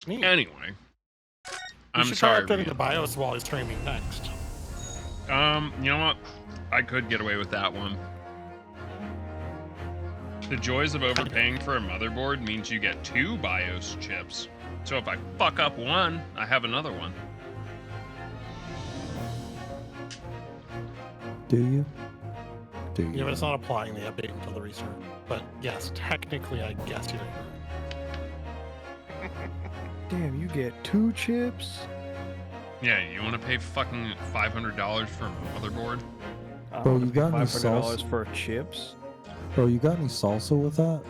Neat. Anyway, You I'm should try sorry. updating the BIOS while he's streaming next. You know what? I could get away with that one. The joys of overpaying for a motherboard means you get 2 BIOS chips. So if I fuck up one, I have another one. Do you? Do you? Yeah, but it's not applying the update until the restart. But yes, technically, I guess you did. Damn, you get 2 chips? Yeah, you want to pay fucking $500 for a motherboard? Bro, you got any $500 salsa? for chips? Bro, you got any salsa with that?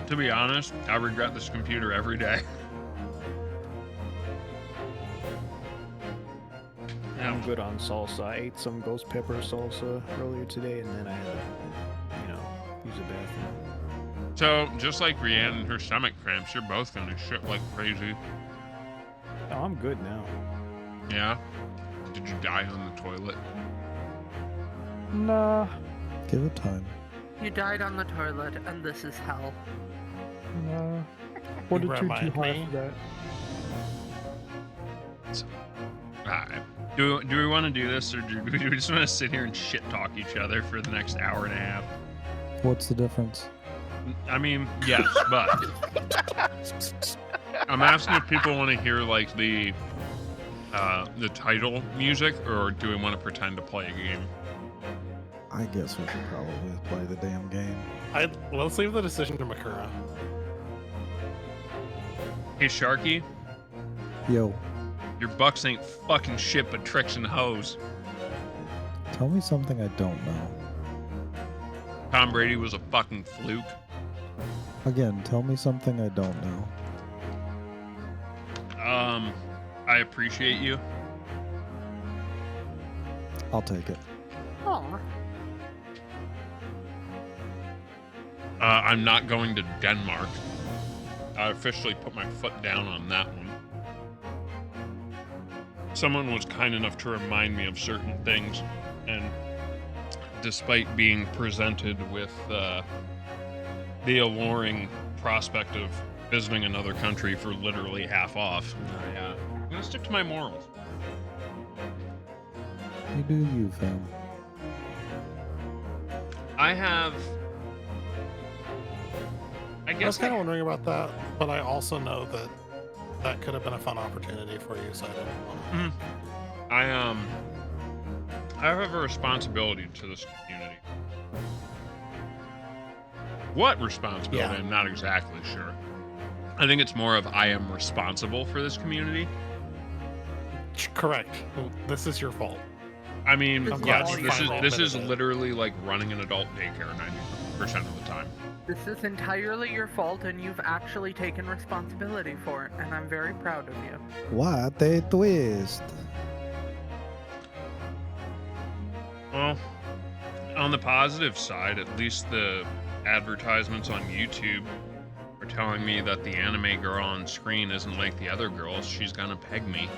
To be honest, I regret this computer every day. I'm good on salsa. I ate some ghost pepper salsa earlier today, and then I had to, use a bathroom. So, just like Rianne and her stomach cramps, you're both gonna shit like crazy. Oh, I'm good now. Yeah? Did you die on the toilet? Nah, Give it time. You died on the toilet, and this is hell. nah. What You did you remind too high me? for that? Alright. Do we want to do this, or do we just want to sit here and shit talk each other for the next hour and a half? What's the difference? I mean, yes, but I'm asking if people want to hear like the title music, or do we want to pretend to play a game? I guess we should probably play the damn game. Let's leave the decision to Makura. Hey, Sharky, Yo, your Bucks ain't fucking shit but tricks and hoes. tell me something I don't know. Tom Brady was a fucking fluke. Again, tell me something I don't know. I appreciate you. I'll take it. Aw. I'm not going to Denmark. I officially put my foot down on that one. Someone was kind enough to remind me of certain things, and despite being presented with the alluring prospect of visiting another country for literally half off, I'm gonna stick to my morals. You do you, fam. I was guess kind of wondering about that, but I also know that that could have been a fun opportunity for you, so I didn't want to. I have a responsibility to this community. What responsibility? Yeah. I'm not exactly sure. I think it's more of I am responsible for this community. Correct. This is your fault. I mean, I'm yes, glad you this finally is admitted it. literally like running an adult daycare 90% of the time. This is entirely your fault, and you've actually taken responsibility for it, and I'm very proud of you. What a twist. Well, on the positive side, at least the advertisements on YouTube are telling me that the anime girl on screen isn't like the other girls. She's gonna peg me.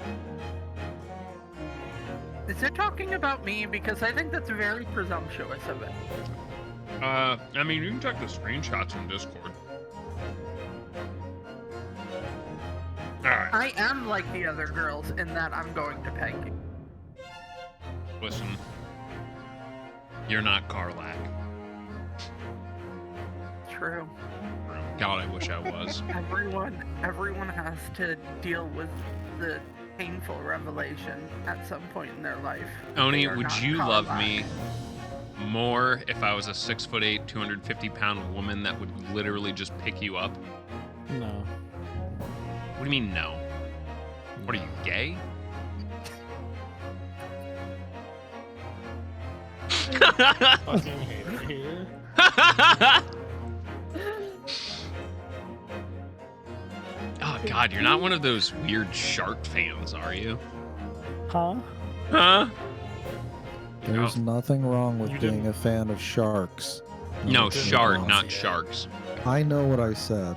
Is it talking about me? Because I think that's very presumptuous of it. I mean, you can check the screenshots in Discord. Alright, I am like the other girls in that I'm going to peg you. listen. You're not Karlak. True. God, I wish I was. Everyone has to deal with the painful revelation at some point in their life. Oni, They are would not you love Karlak. me more if I was a 6'8", 250-pound woman that would literally just pick you up? No. What do you mean, no? What are you, gay? Fucking hate it here. Oh God, you're not one of those weird shark fans, are you? Huh? Huh? There's nothing wrong with You being didn't- a fan of sharks. No, didn't shard, want not to see it. sharks. I know what I said.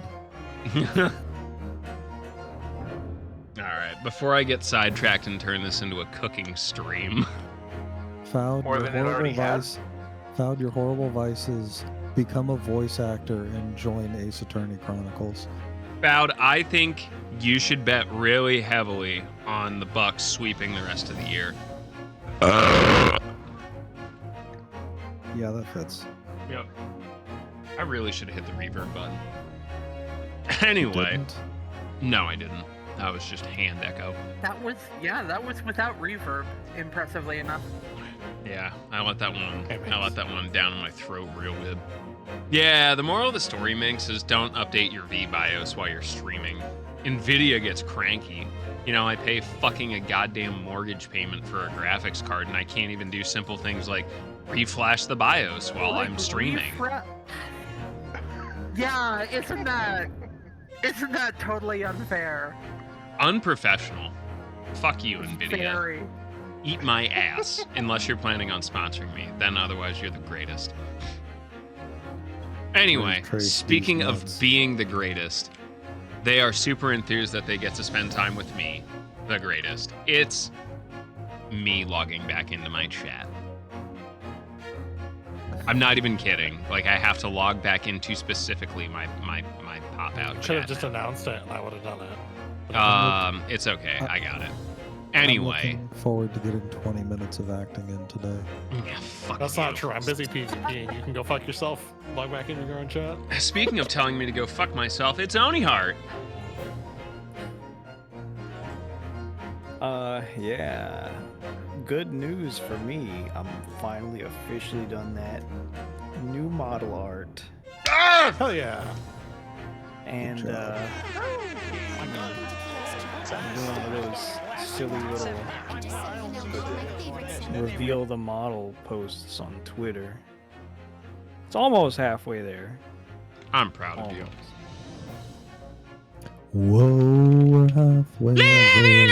Alright, before I get sidetracked and turn this into a cooking stream. Found More your than it horrible already has. vice. Found your horrible vices. Become a voice actor and join Ace Attorney Chronicles. Bowd, I think you should bet really heavily on the Bucks sweeping the rest of the year. Yeah, that fits. Yep. I really should have hit the reverb button. Anyway. Didn't? No, I didn't. That was just hand echo. That was without reverb, impressively enough. Yeah, I let that one Hey, I let that one down in my throat real good. Yeah, the moral of the story, Minx, is don't update your VBIOS while you're streaming. Nvidia gets cranky. You know, I pay fucking a goddamn mortgage payment for a graphics card, and I can't even do simple things like reflash the BIOS while I'm streaming. Yeah, isn't that totally unfair? Unprofessional. Fuck you, Nvidia. Very. Eat my ass, unless you're planning on sponsoring me. Then otherwise, you're the greatest. Anyway, Trace speaking these of nuts. being the greatest, they are super enthused that they get to spend time with me, the greatest. It's me logging back into my chat. I'm not even kidding. Like, I have to log back into specifically my pop-out Could chat. have just now. announced it, and I would have done it. But It's okay. I got it. I'm Anyway. looking forward to getting 20 minutes of acting in today. Yeah, fuck that's you. not true. I'm busy PvPing. You can go fuck yourself. Log back into your own chat. Speaking of telling me to go fuck myself, it's Oniheart. Yeah. Good news for me. I'm finally officially done that new model art. Ah! Hell yeah. And job. I'm doing one of those silly little reveal the model posts on Twitter. It's almost halfway there. I'm proud of you. Whoa, we're halfway there. Living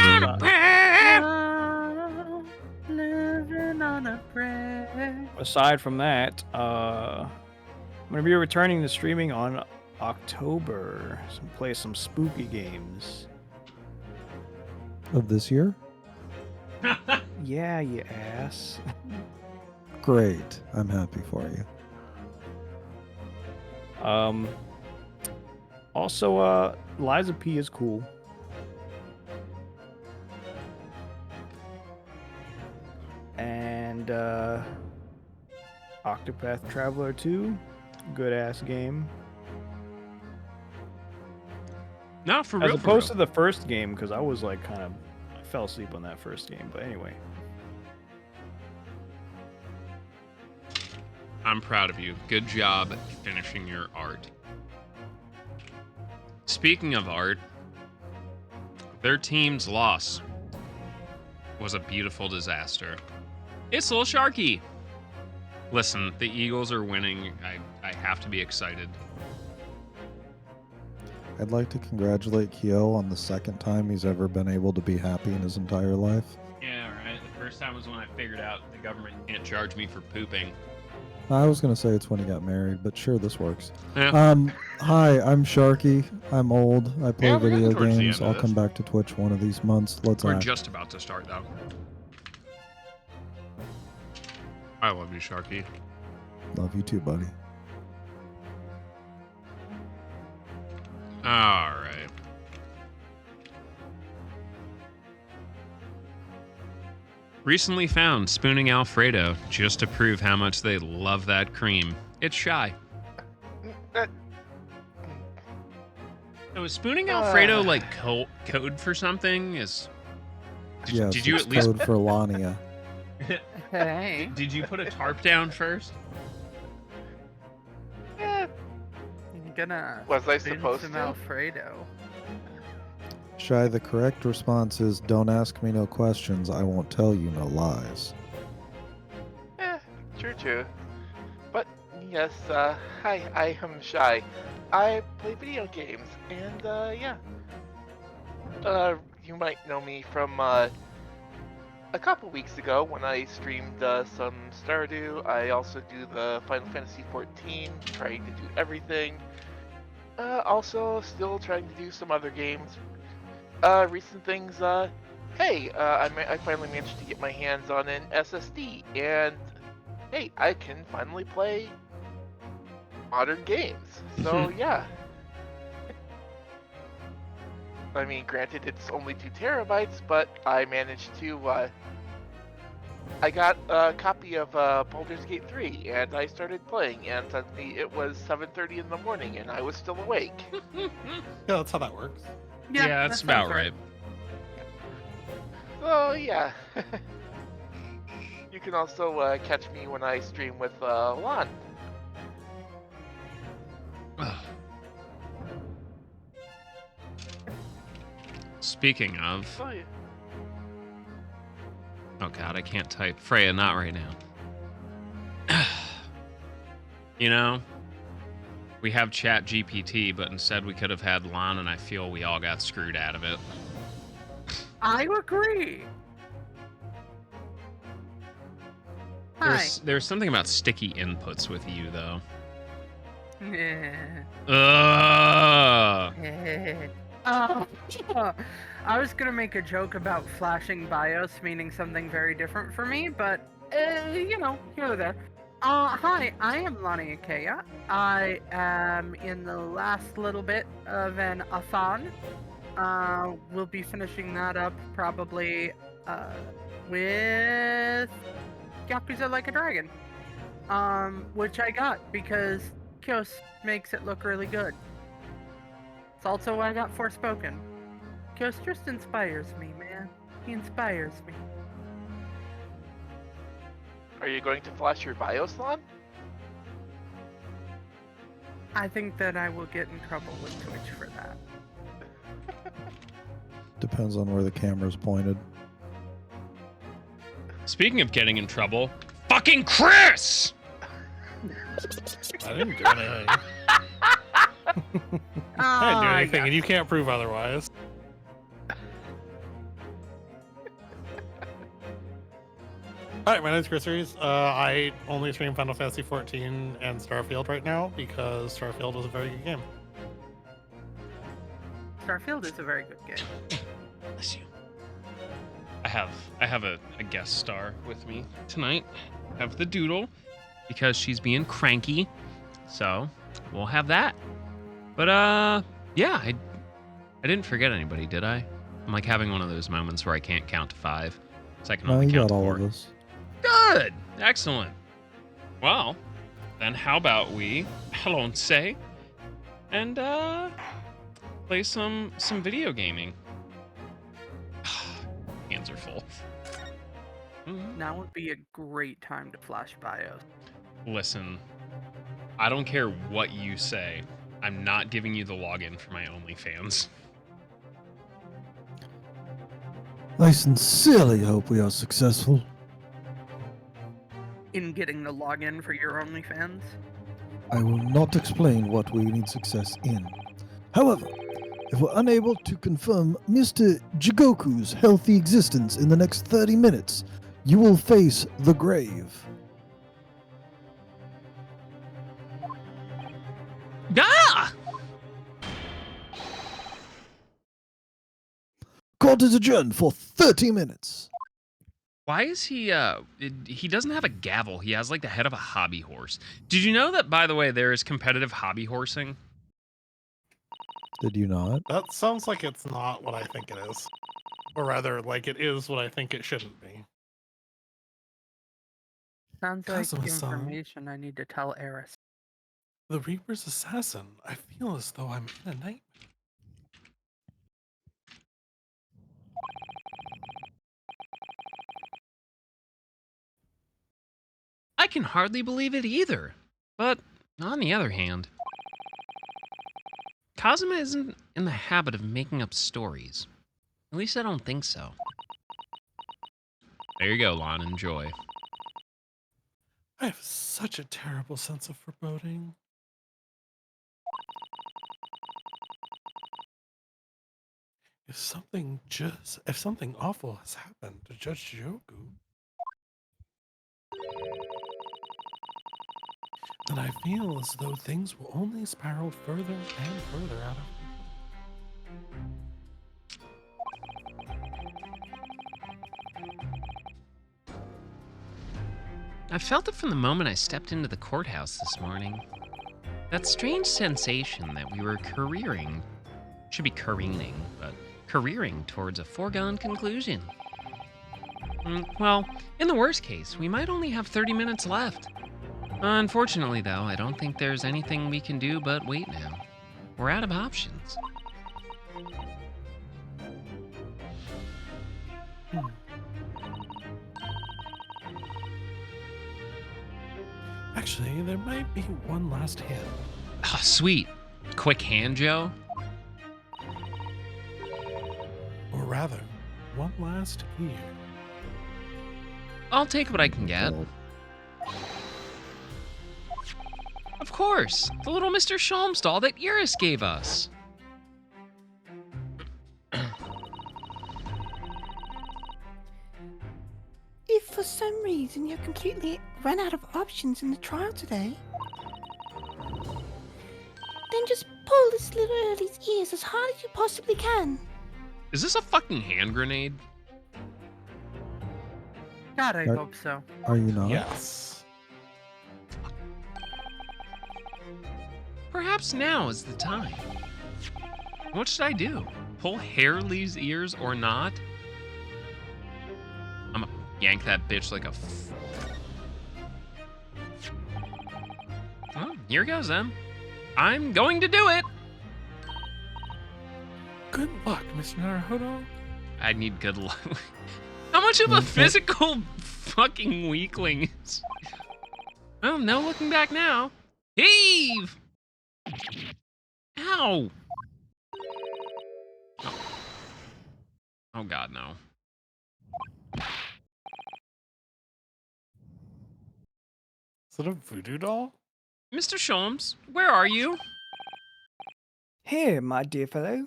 on a prayer. Aside from that, I'm gonna be returning to streaming on October. So play some spooky games. Of this year? Yeah, you ass. Great. I'm happy for you. Also, Liza P is cool. And Octopath Traveler 2, good ass game. No, for As real. opposed for to the first game, because I was like I fell asleep on that first game. But anyway, I'm proud of you. Good job finishing your art. Speaking of art, their team's loss was a beautiful disaster. It's a little Sharky. Listen, the Eagles are winning. I have to be excited. I'd like to congratulate Kyo on the second time he's ever been able to be happy in his entire life. Yeah, right. The first time was when I figured out the government can't charge me for pooping. I was going to say it's when he got married, but sure, this works. Yeah. Hi, I'm Sharky. I'm old. I play Yeah, we're getting video towards the games. end of I'll this. come back to Twitch one of these months. Let's We're act. just about to start, though. I love you, Sharky. Love you too, buddy. All right. Recently found spooning Alfredo just to prove how much they love that cream. It's Shy. So is spooning Alfredo like code for something? Yes, did you it's at least code for Lania. Hey. did you put a tarp down first? I'm gonna Was I spoon supposed some to? Alfredo. Shy, the correct response is don't ask me no questions. I won't tell you no lies. True. But yes, hi, I am Shy. I play video games, and yeah. You might know me from a couple weeks ago when I streamed some Stardew. I also do the Final Fantasy XIV, trying to do everything. Also, still trying to do some other games. Recent things, hey, I finally managed to get my hands on an SSD, and hey, I can finally play modern games. So, yeah. I mean, granted, it's only 2 terabytes, but I managed to, I got a copy of Baldur's Gate 3, and I started playing, and suddenly it was 7:30 in the morning, and I was still awake. Yeah, that's how that works. Yeah, that that's sounds about right. Oh, yeah. You can also catch me when I stream with Lon. Speaking of, Oh, yeah. oh god, I can't type. Freya, not right now. You know, we have Chat GPT, but instead we could have had Lon, and I feel we all got screwed out of it. I agree. Hi. There's something about sticky inputs with you, though. Yeah. Ugh. I was gonna make a joke about flashing BIOS meaning something very different for me, but you know, here or there. Hi, I am Lonnie Ikea. I am in the last little bit of an Athon. We'll be finishing that up probably with Yakuza Like a Dragon. Which I got because Kyos makes it look really good. It's also why I got Forspoken. Kyos just inspires me, man. He inspires me. Are you going to flash your BIOS, Lon? I think that I will get in trouble with Twitch for that. Depends on where the camera's pointed. Speaking of getting in trouble, fucking Chris! I didn't do anything. I didn't do anything, and you can't prove otherwise. Alright, my name's Chris Reese. I only stream Final Fantasy XIV and Starfield right now because Starfield is a very good game. Starfield is a very good game. Bless you. I have a guest star with me tonight. I have the Doodle because she's being cranky, so we'll have that. But yeah, I didn't forget anybody, did I? I'm like having one of those moments where I can't count to 5, so I can No, only you count got to all 4. of us. Good, excellent. Well, then how about we say and play some video gaming. Hands are full. Now would be a great time to flash BIOS. Listen, I don't care what you say. I'm not giving you the login for my OnlyFans. I sincerely hope we are successful. In getting the login for your OnlyFans? I will not explain what we need success in. However, if we're unable to confirm Mr. Jigoku's healthy existence in the next 30 minutes, you will face the grave. Ah! Court is adjourned for 30 minutes. Why is he he doesn't have a gavel. He has like the head of a hobby horse. Did you know that, by the way, there is competitive hobby horsing? Did you not? That sounds like it's not what I think it is. Or rather, like it is what I think it shouldn't be. Sounds like Kazuma-san. information I need to tell Eris. The Reaper's assassin. I feel as though I'm in a nightmare. I can hardly believe it either. But on the other hand, Kazuma isn't in the habit of making up stories. At least I don't think so. There you go, Lon. Enjoy. I have such a terrible sense of foreboding. If something awful has happened to Judge Joku, then I feel as though things will only spiral further and further out of I felt it from the moment I stepped into the courthouse this morning. That strange sensation that we were careering Should be careening, but careering towards a foregone conclusion. Well, in the worst case, we might only have 30 minutes left. Unfortunately, though, I don't think there's anything we can do but wait now. We're out of options. Actually, there might be one last hand. Oh, sweet. Quick hand, Joe? Or rather, one last ear. I'll take what I can get. Of course, the little Mr. Shalms doll that Iris gave us. If for some reason you completely run out of options in the trial today, then just pull this little Early's ears as hard as you possibly can. Is this a fucking hand grenade? God, I Are- hope so. Are you not? Yes. Perhaps now is the time. What should I do? Pull Harley's ears or not? I'm gonna yank that bitch like a Well, here goes then. I'm going to do it! Good luck, Mr. Naruhodo. I need good luck. How much of a Okay. physical fucking weakling is... Well, no looking back now. Heave! Ow! Oh god, no. Is it a voodoo doll? Mr. Sholmes, where are you? Here, my dear fellow.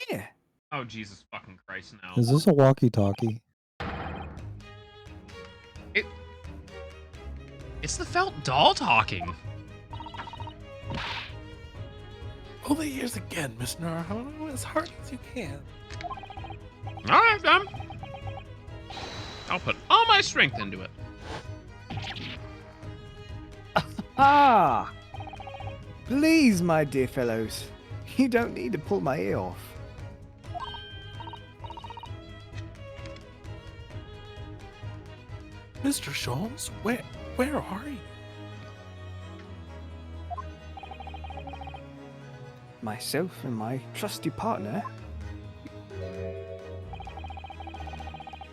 Here. Oh, Jesus fucking Christ, no. Is this a walkie-talkie? It's the felt doll talking. Pull the ears again, Mr. Naruhodo, as hard as you can. Alright, then. I'll put all my strength into it. Ah! Please, my dear fellows. You don't need to pull my ear off. Mr. Sholmes, where are you? Myself and my trusty partner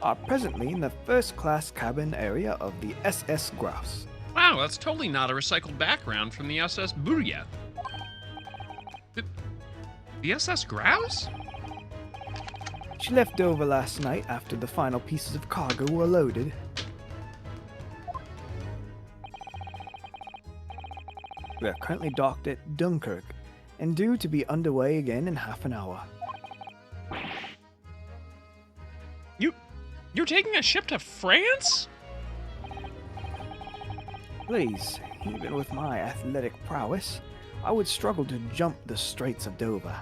are presently in the first-class cabin area of the SS Grouse. Wow, that's totally not a recycled background from the SS Burya. The SS Grouse? She left over last night after the final pieces of cargo were loaded. We are currently docked at Dunkirk and due to be underway again in half an hour. You're taking a ship to France? Please, even with my athletic prowess, I would struggle to jump the Straits of Dover.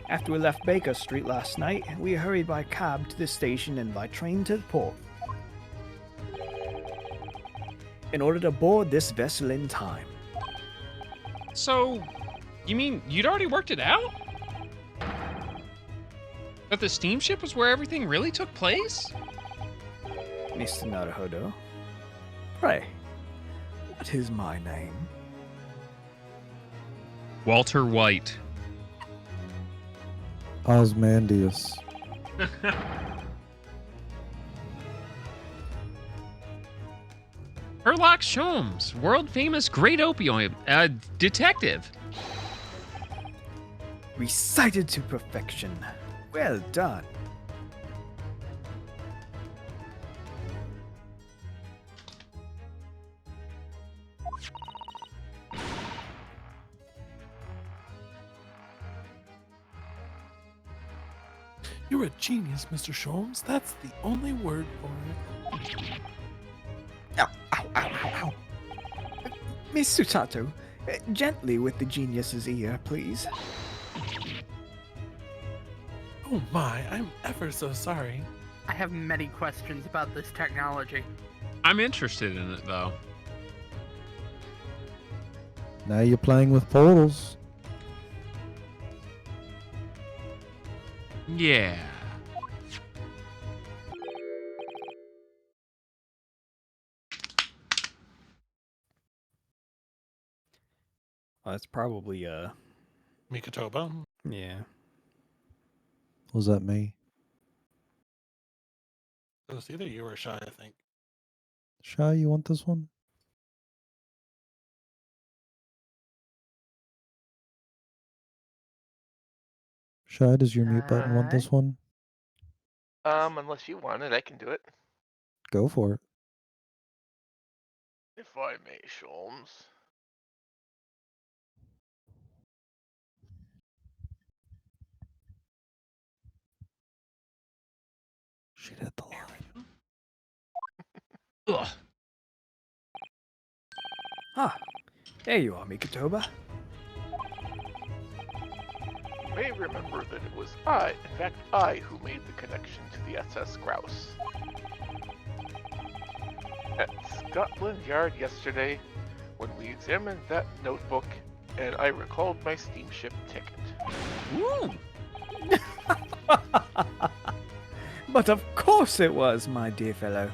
After we left Baker Street last night, we hurried by cab to the station and by train to the port. In order to board this vessel in time. So, you mean you'd already worked it out? That the steamship was where everything really took place? Mr. Naruhodo, pray, what is my name? Walter White. Osmandius. Herlock Sholmes, world famous great opioid detective. Recited to perfection. Well done. You're a genius, Mr. Sholmes. That's the only word for it. Ow, ow, ow, ow, ow. Miss Sutato, gently with the genius's ear, please. Oh my, I'm ever so sorry. I have many questions about this technology. I'm interested in it, though. Now you're playing with portals. Yeah. That's probably Mikotoba. yeah. Was that me? It was either you or Shy, I think. Shy, you want this one? Shy, does your mute button want this one? Unless you want it, I can do it. Go for it. If I may, Sholmes. She hit the line. Ugh. Ah, there you are, Mikotoba. You may remember that it was I, in fact I, who made the connection to the SS Grouse. At Scotland Yard yesterday, when we examined that notebook, and I recalled my steamship ticket. Ooh. But of course it was, my dear fellow.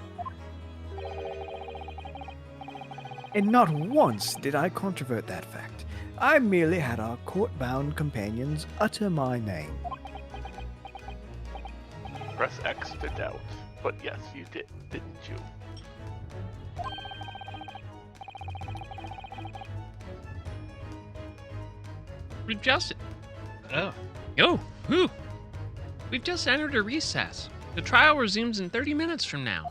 And not once did I controvert that fact. I merely had our court-bound companions utter my name. Press X to doubt. But yes, you did, didn't you? We've just. Oh. Whew. We've just entered a recess. The trial resumes in 30 minutes from now.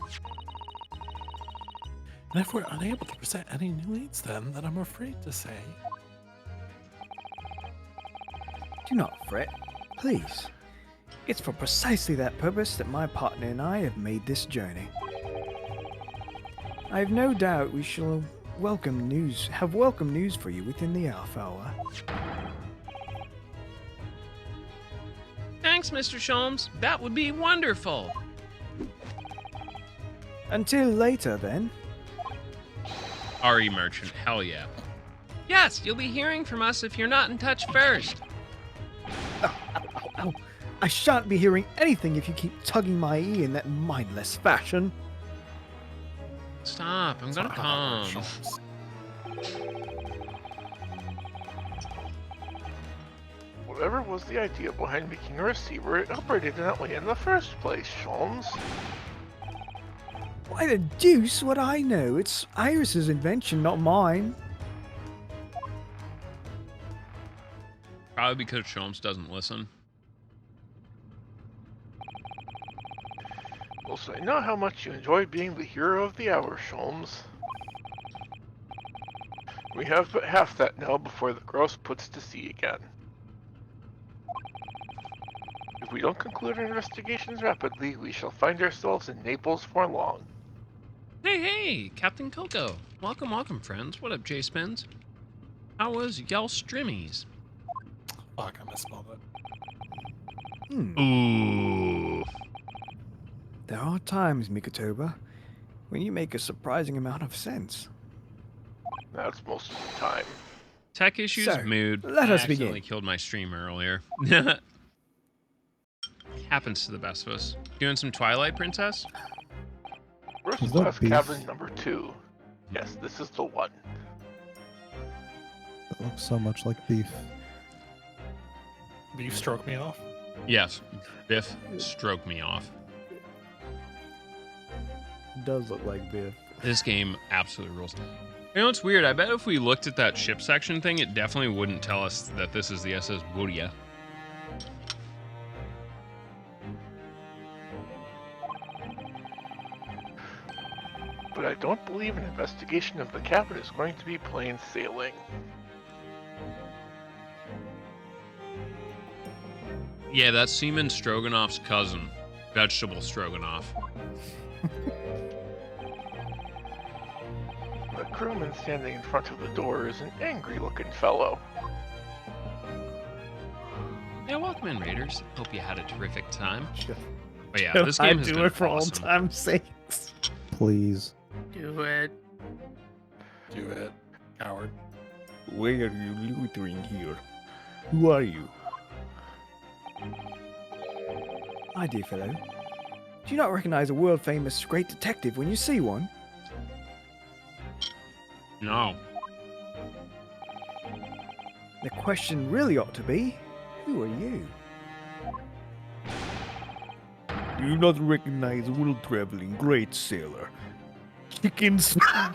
And if we're unable to present any new leads, then I'm afraid to say. Do not fret, please. It's for precisely that purpose that my partner and I have made this journey. I have no doubt we shall have welcome news for you within the half hour. Thanks, Mr. Sholmes. That would be wonderful. Until later, then. RE Merchant, hell yeah. Yes, you'll be hearing from us if you're not in touch first. Ow. I shan't be hearing anything if you keep tugging my ear in that mindless fashion. Stop, I'm gonna come. Whatever was the idea behind making a receiver, it operated that way in the first place, Sholmes. Why the deuce would I know? It's Iris's invention, not mine. Probably because Sholmes doesn't listen. Also, I know how much you enjoy being the hero of the hour, Sholmes. We have but half that now before the Grouse puts to sea again. If we don't conclude our investigations rapidly, we shall find ourselves in Naples for long. Hey, Captain Coco. Welcome, friends. What up, J-Spins? How was y'all strimmies? Fuck, I misspelled it. Ooh. There are times, Mikotoba, when you make a surprising amount of sense. That's most of the time. Tech issues, So, mood. let I us accidentally begin. killed my stream earlier. Happens to the best of us. Doing some Twilight Princess? First Is that class beef? cabin number 2. Yes, this is the one. That looks so much like beef. Beef stroke me off. Yes. Biff, stroke me off. It does look like Biff. This game absolutely rules. You know what's weird? I bet if we looked at that ship section thing, it definitely wouldn't tell us that this is the SS Buria. But I don't believe an investigation of the cabin is going to be plain sailing. Yeah, that's Seaman Stroganoff's cousin. Vegetable Stroganoff. The crewman standing in front of the door is an angry-looking fellow. Yeah, welcome in, Raiders. Hope you had a terrific time. Sure. But yeah, this game has do been it for all awesome. time's sakes. Please. Do it. Do it, coward. Why are you loitering here? Who are you? My dear fellow, do you not recognize a world-famous great detective when you see one? No. The question really ought to be, who are you? Do you not recognize world-traveling great sailor? Chicken Smash?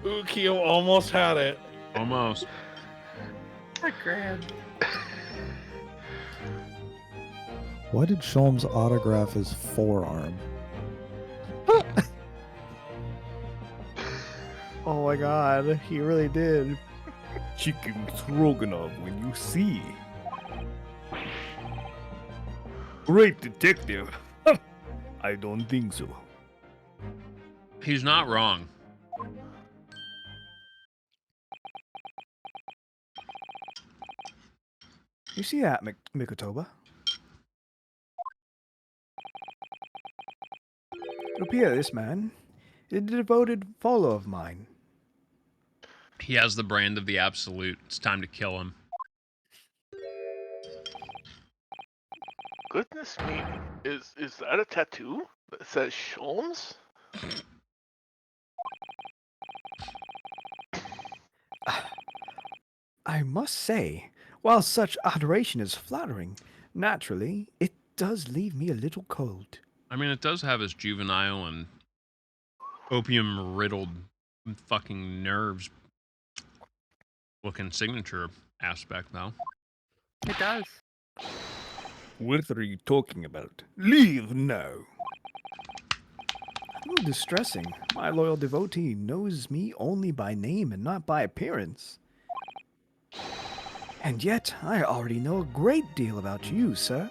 Ukio almost had it. Almost. A grand. Why did Sholmes autograph his forearm? Oh my god, he really did. Chicken Stroganoff when you see. Great detective. I don't think so. He's not wrong. You see that, Mikotoba? It appears this man is a devoted follower of mine. He has the brand of the absolute. It's time to kill him. Goodness me, is that a tattoo that says Sholmes? I must say, while such adoration is flattering, naturally, it does leave me a little cold. I mean, it does have his juvenile and opium-riddled fucking nerves looking signature aspect, though. It does. What are you talking about? Leave now. A little distressing. My loyal devotee knows me only by name and not by appearance. And yet, I already know a great deal about you, sir.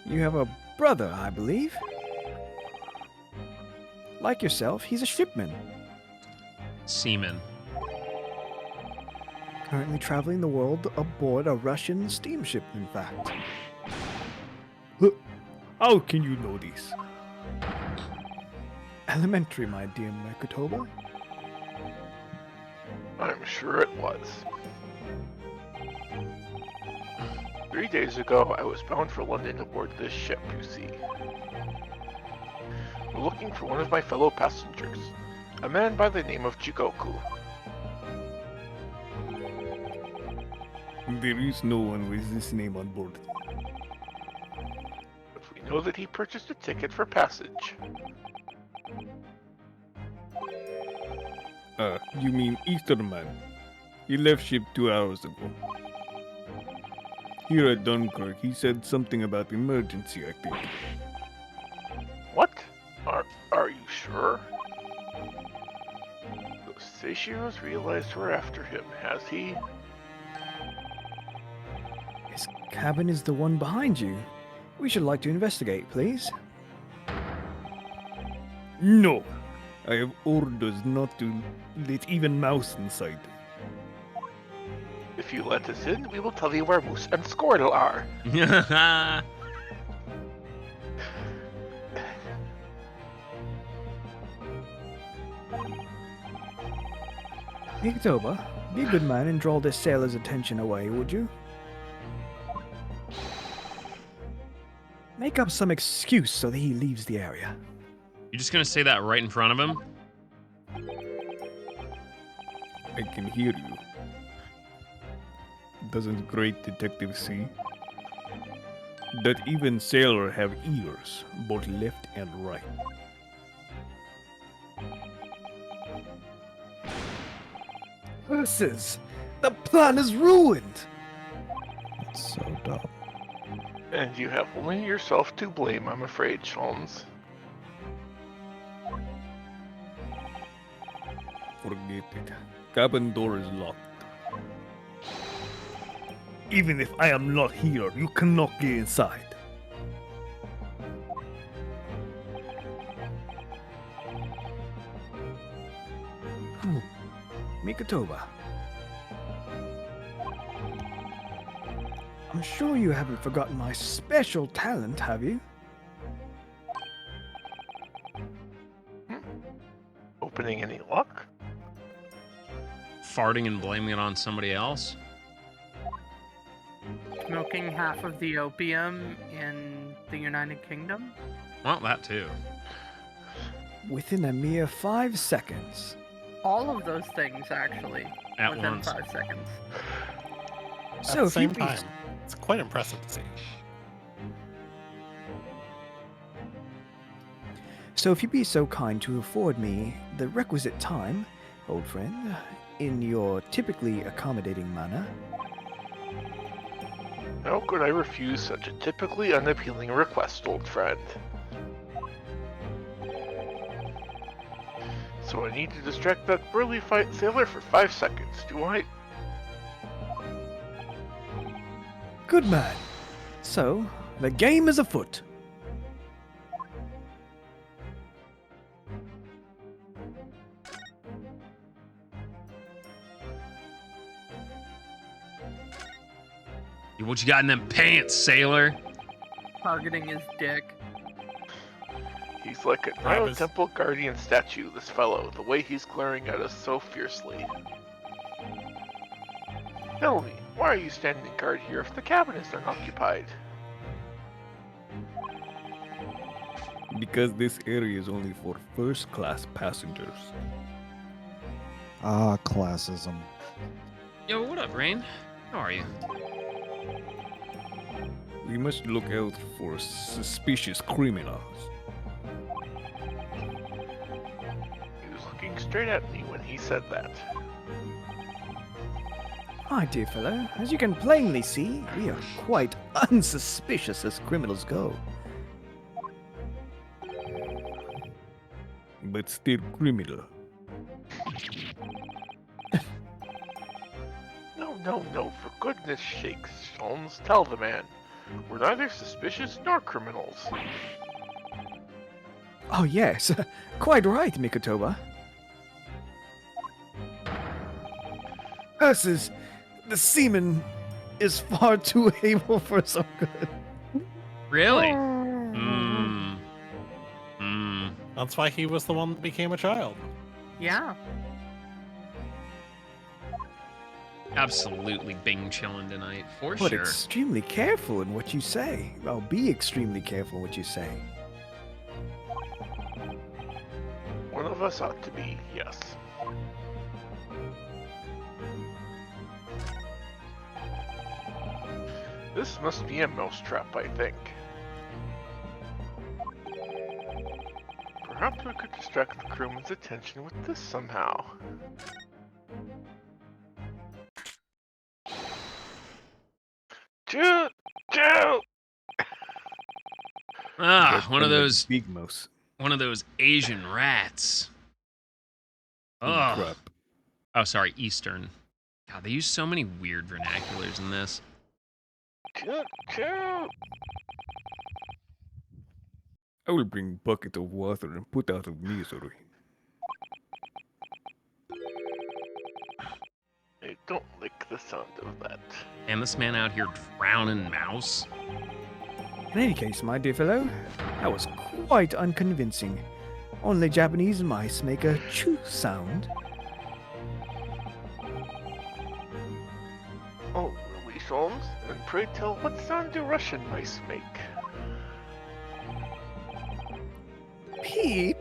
You have a brother, I believe. Like yourself, he's a shipman, Seaman. currently traveling the world aboard a Russian steamship, in fact. How can you know this? Elementary, my dear Mikotoba. I'm sure it was. 3 days ago, I was bound for London aboard this ship, you see. We're looking for one of my fellow passengers, a man by the name of Jigoku. There is no one with this name on board. But we know that he purchased a ticket for passage. You mean Easterman? He left ship 2 hours ago. Here at Dunkirk, he said something about emergency, I think. What? Are you sure? So Seishiro's realized we're after him, has he? His cabin is the one behind you. We should like to investigate, please. No! I have orders not to let even mouse inside. If you let us in, we will tell you where Moose and Squirtle are. Mikotoba, be a good man and draw this sailor's attention away, would you? Make up some excuse so that he leaves the area. You just gonna say that right in front of him? I can hear you. Doesn't great detective see? That even sailor have ears, both left and right. Curses! The plan is ruined! It's so dumb. And you have only yourself to blame, I'm afraid, Sholmes. Forget it. Cabin door is locked. Even if I am not here, you cannot get inside. Mikotoba. I'm sure you haven't forgotten my special talent, have you? Opening any lock? farting and blaming it on somebody else. Smoking half of the opium in the United Kingdom. Well, that too. Within a mere 5 seconds. All of those things, actually, At within once. 5 seconds. At So the if same you'd be- time, it's quite impressive to see. So if you'd be so kind to afford me the requisite time, old friend, in your typically accommodating manner. How could I refuse such a typically unappealing request, old friend? So I need to distract that burly fight sailor for 5 seconds, do I? Good man. So, the game is afoot. What you got in them pants, sailor? Targeting his dick. He's like a I Nile was- Temple Guardian statue, this fellow, the way he's glaring at us so fiercely. Tell me, why are you standing guard here if the cabin is unoccupied? Because this area is only for first-class passengers. Ah, classism. Yo, what up, Rain? How are you? We must look out for suspicious criminals. He was looking straight at me when he said that. My dear fellow, as you can plainly see, we are quite unsuspicious as criminals go. But still criminal. No, for goodness sakes, Sholmes, tell the man. We're neither suspicious nor criminals. Oh yes, quite right, Mikotoba. Curses, the seaman is far too able for some good. Really? Oh. That's why he was the one that became a child. Yeah. Absolutely bing chilling tonight, for But sure. extremely careful in what you say. Well, be extremely careful in what you say. One of us ought to be, yes. This must be a mousetrap, I think. Perhaps we could distract the crewman's attention with this somehow. Jude! Ah, That one of kind those big mouse. Asian rats. Holy Oh. crap. Oh, sorry, Eastern. God, they use so many weird vernaculars in this. Jude! I will bring bucket of water and put out of misery. I don't like the sound of that. And this man out here drowning mouse. In any case, my dear fellow, that was quite unconvincing. Only Japanese mice make a choo sound. Oh, really, Sholmes? And pray tell, what sound do Russian mice make?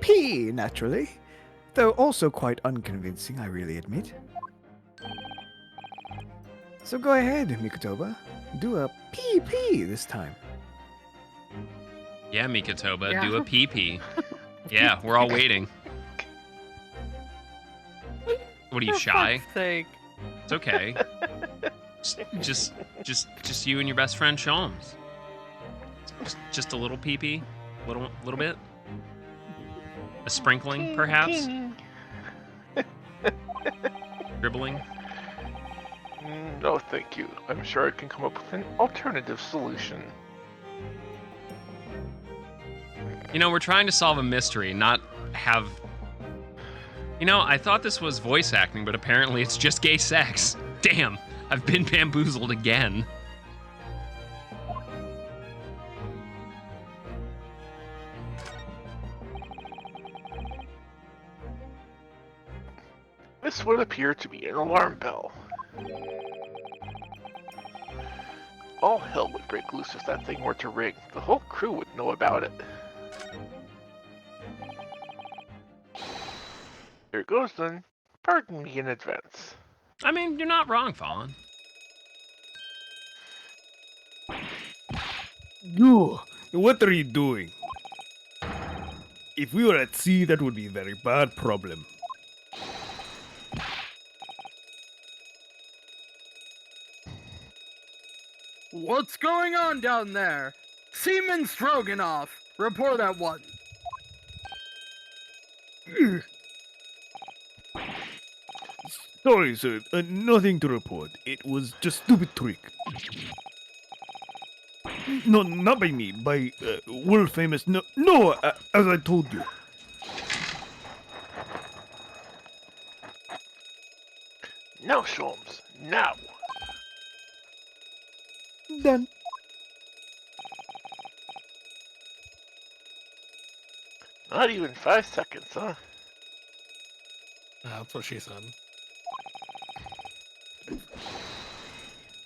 Pee, naturally. Though also quite unconvincing, I really admit. So go ahead, Mikotoba. Do a pee this time. Yeah, Mikotoba, Yeah. do a pee-pee. Yeah, we're all waiting. What are you, For shy? fuck's sake. It's okay. Just you and your best friend Sholmes. Just a little pee-pee, little bit. A sprinkling, perhaps. Dribbling. No, thank you. I'm sure I can come up with an alternative solution. You know, we're trying to solve a mystery, not have. You know, I thought this was voice acting, but apparently it's just gay sex. Damn, I've been bamboozled again. This This would appear to be an alarm bell. All hell would break loose if that thing were to ring. The whole crew would know about it. Here goes then. Pardon me in advance. I mean, you're not wrong, Fallen. You, what are you doing? If we were at sea, that would be a very bad problem. What's going on down there? Seaman Stroganoff, report at once. Sorry, sir. Nothing to report. It was just stupid trick. No, not by me. By world famous. No. As I told you. Now, Sholmes. Now. Done. Not even 5 seconds, huh? That's what she said.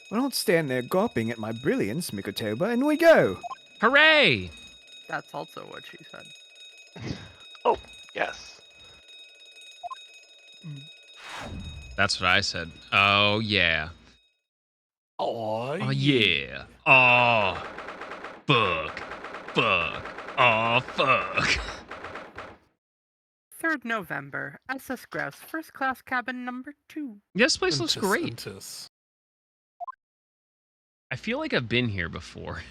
Well, don't stand there gawping at my brilliance, Mikotoba, and we go! Hooray! That's also what she said. Oh, yes. That's what I said. Oh, yeah. Oh, Oh, yeah. Oh, fuck. Fuck. Oh, fuck. 3rd November, SS Grouse, first class cabin number 2. This place looks Intus, great. Intus. I feel like I've been here before.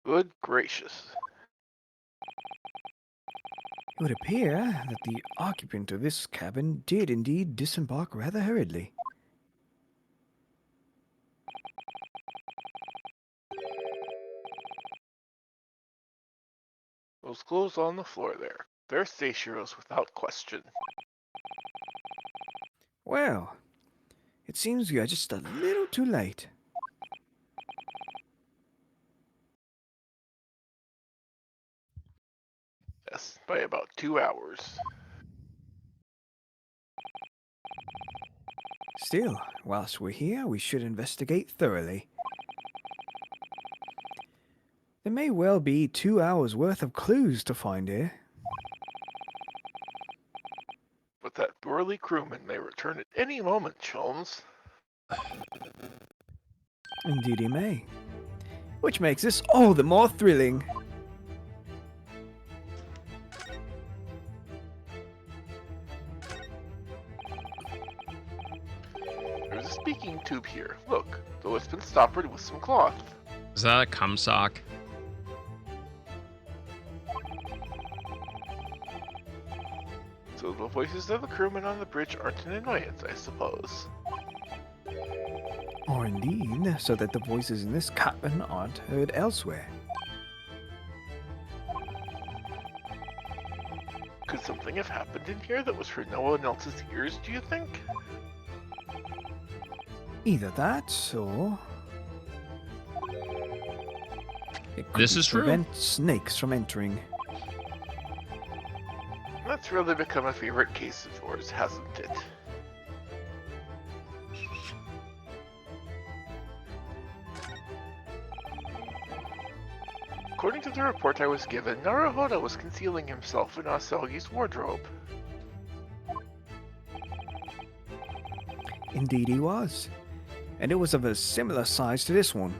Good gracious. It would appear that the occupant of this cabin did indeed disembark rather hurriedly. Those clothes on the floor there. They're Seishiro's without question. Well, it seems we are just a little too late. Yes, by about 2 hours. Still, whilst we're here, we should investigate thoroughly. There may well be 2 hours worth of clues to find here. But that burly crewman may return at any moment, Sholmes. Indeed he may. Which makes this all the more thrilling. There's a speaking tube here. Look, though it's been stoppered with some cloth. Is that a cum sock? So the voices of the crewmen on the bridge aren't an annoyance, I suppose. Or indeed, so that the voices in this cabin aren't heard elsewhere. Could something have happened in here that was for no one else's ears, do you think? Either that, or... it could This is true. prevent snakes from entering. That's really become a favorite case of yours, hasn't it? According to the report I was given, Naruhodo was concealing himself in Asagi's wardrobe. Indeed he was. And it was of a similar size to this one.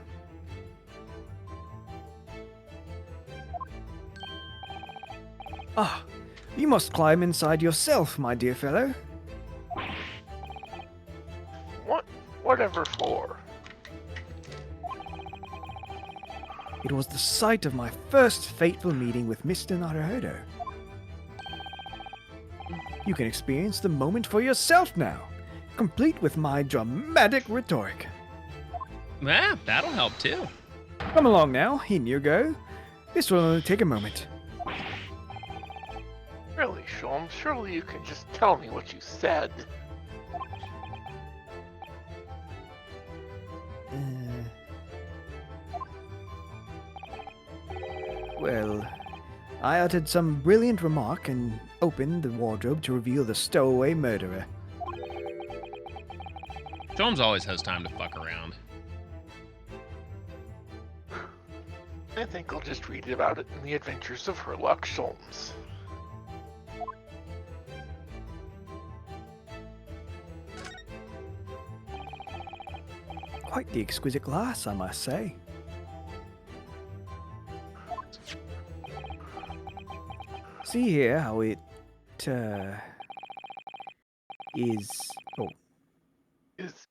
Ah, you must climb inside yourself, my dear fellow. Whatever for? It was the site of my first fateful meeting with Mr. Naruhodo. You can experience the moment for yourself now, complete with my dramatic rhetoric. Yeah, that'll help too. Come along now, in you go. This will only take a moment. Really, Sholmes, surely you can just tell me what you said. Well, I uttered some brilliant remark, and open the wardrobe to reveal the stowaway murderer. Sholmes always has time to fuck around. I think I'll just read about it in the Adventures of Herlock Sholmes. Quite the exquisite glass, I must say. See here how it is. Oh,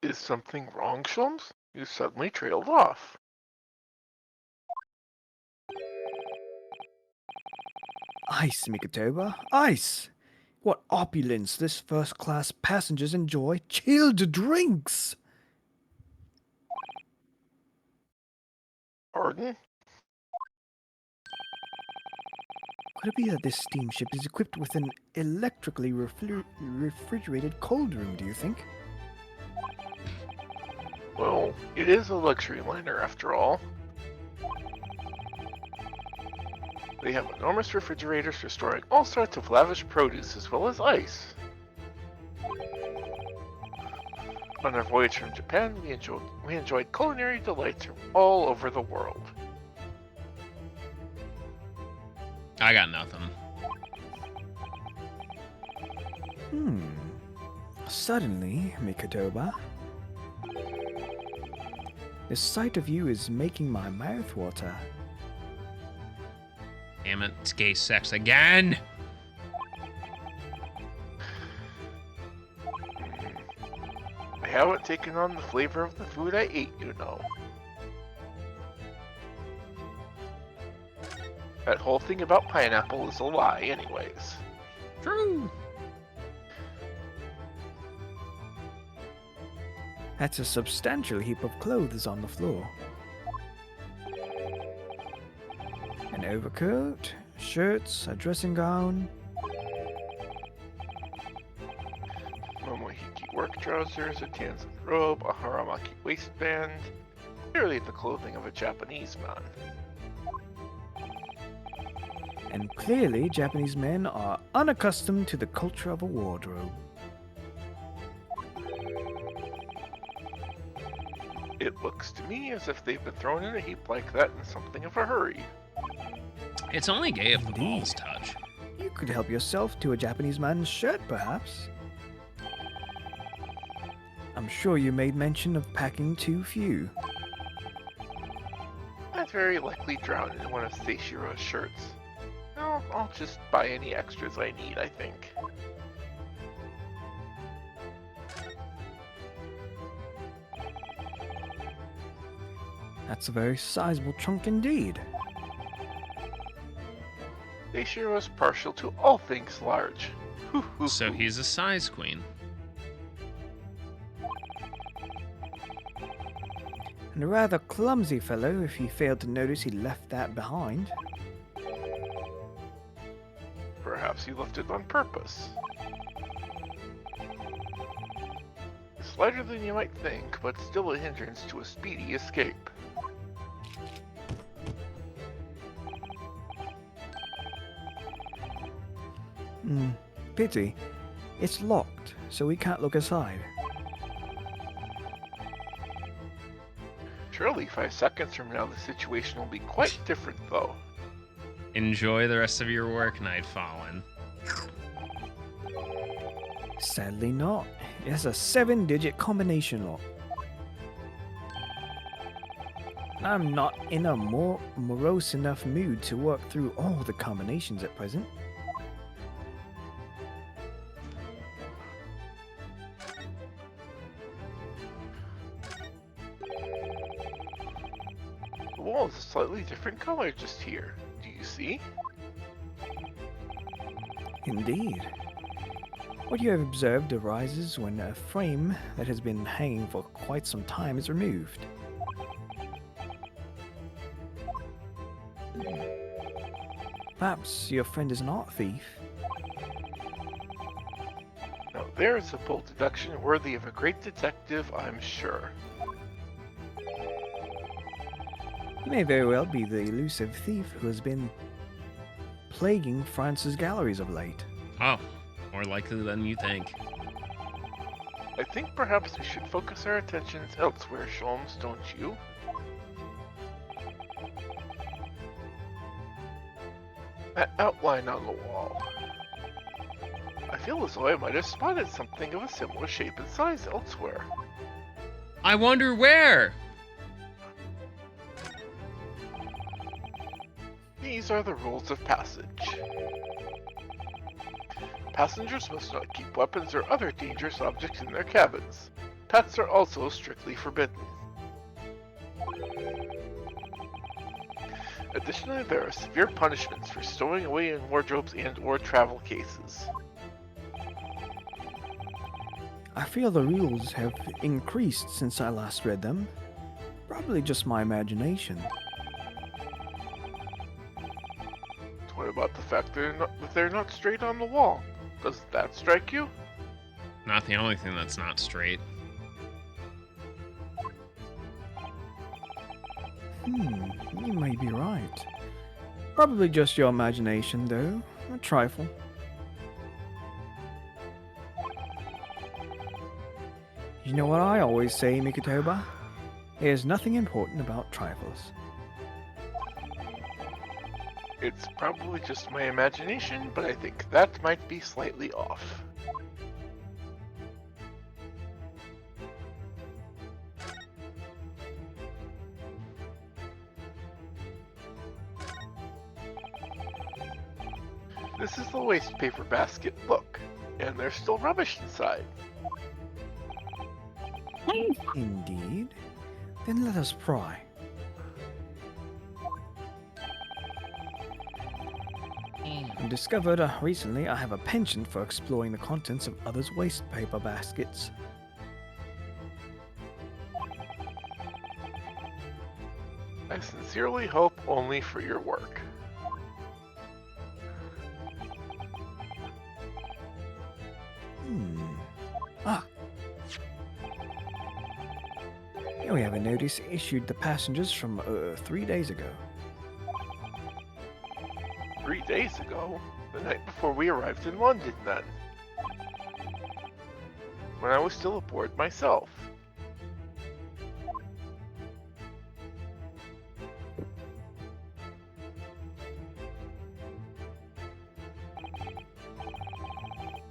Is something wrong, Sholmes? You suddenly trailed off. ice, Mikotoba, ice! What opulence this first-class passengers enjoy! Chilled drinks! Pardon? Could it be that this steamship is equipped with an electrically refrigerated cold room, do you think? Well, it is a luxury liner after all. They have enormous refrigerators for storing all sorts of lavish produce as well as ice. On our voyage from Japan, we enjoyed culinary delights from all over the world. I got nothing. Suddenly, Mikotoba, the sight of you is making my mouth water. Damn it, it's gay sex again! I haven't taken on the flavor of the food I ate, you know. That whole thing about pineapple is a lie anyways. True! That's a substantial heap of clothes on the floor. An overcoat, shirts, a dressing gown. Momohiki work trousers, a Tanzan robe, a haramaki waistband. Clearly the clothing of a Japanese man. And clearly, Japanese men are unaccustomed to the culture of a wardrobe. It looks to me as if they've been thrown in a heap like that in something of a hurry. It's only gay if the Indeed. balls touch. You could help yourself to a Japanese man's shirt, perhaps. I'm sure you made mention of packing too few. I'd very likely drown in one of Seishiro's shirts. No, I'll just buy any extras I need, I think. That's a very sizable chunk indeed. Seishiro's partial to all things large. Hoo, hoo, So hoo. he's a size queen. And a rather clumsy fellow if he failed to notice he left that behind. Perhaps he left it on purpose. It's lighter than you might think, but still a hindrance to a speedy escape. Pity. It's locked, so we can't look aside. Surely 5 seconds from now the situation will be quite different though. Enjoy the rest of your work, Nightfallen. Sadly not. It has a 7-digit combination lock. I'm not in a more morose enough mood to work through all the combinations at present. The wall is a slightly different color just here. Do you see? Indeed. What you have observed arises when a frame that has been hanging for quite some time is removed. Perhaps your friend is an art thief. Now there is a bold deduction worthy of a great detective, I'm sure. He may very well be the elusive thief who has been plaguing France's galleries of late. Oh, more likely than you think. I think perhaps we should focus our attentions elsewhere, Sholmes, don't you? That outline on the wall. I feel as though I might have spotted something of a similar shape and size elsewhere. I wonder where? These are the rules of passage. Passengers must not keep weapons or other dangerous objects in their cabins. Pets are also strictly forbidden. Additionally, there are severe punishments for stowing away in wardrobes and/or travel cases. I feel the rules have increased since I last read them. Probably just my imagination. What about the fact that they're not straight on the wall? Does that strike you? Not the only thing that's not straight. You may be right. Probably just your imagination, though. A trifle. You know what I always say, Mikotoba? There's nothing important about trifles. It's probably just my imagination, but I think that might be slightly off. This is the waste paper basket, look, and there's still rubbish inside. Indeed. Then let us pry. I discovered recently I have a penchant for exploring the contents of others' waste paper baskets. I sincerely hope only for your work. Ah. Here we have a notice issued to passengers from 3 days ago. 3 days ago? The night before we arrived in London, then. When I was still aboard myself.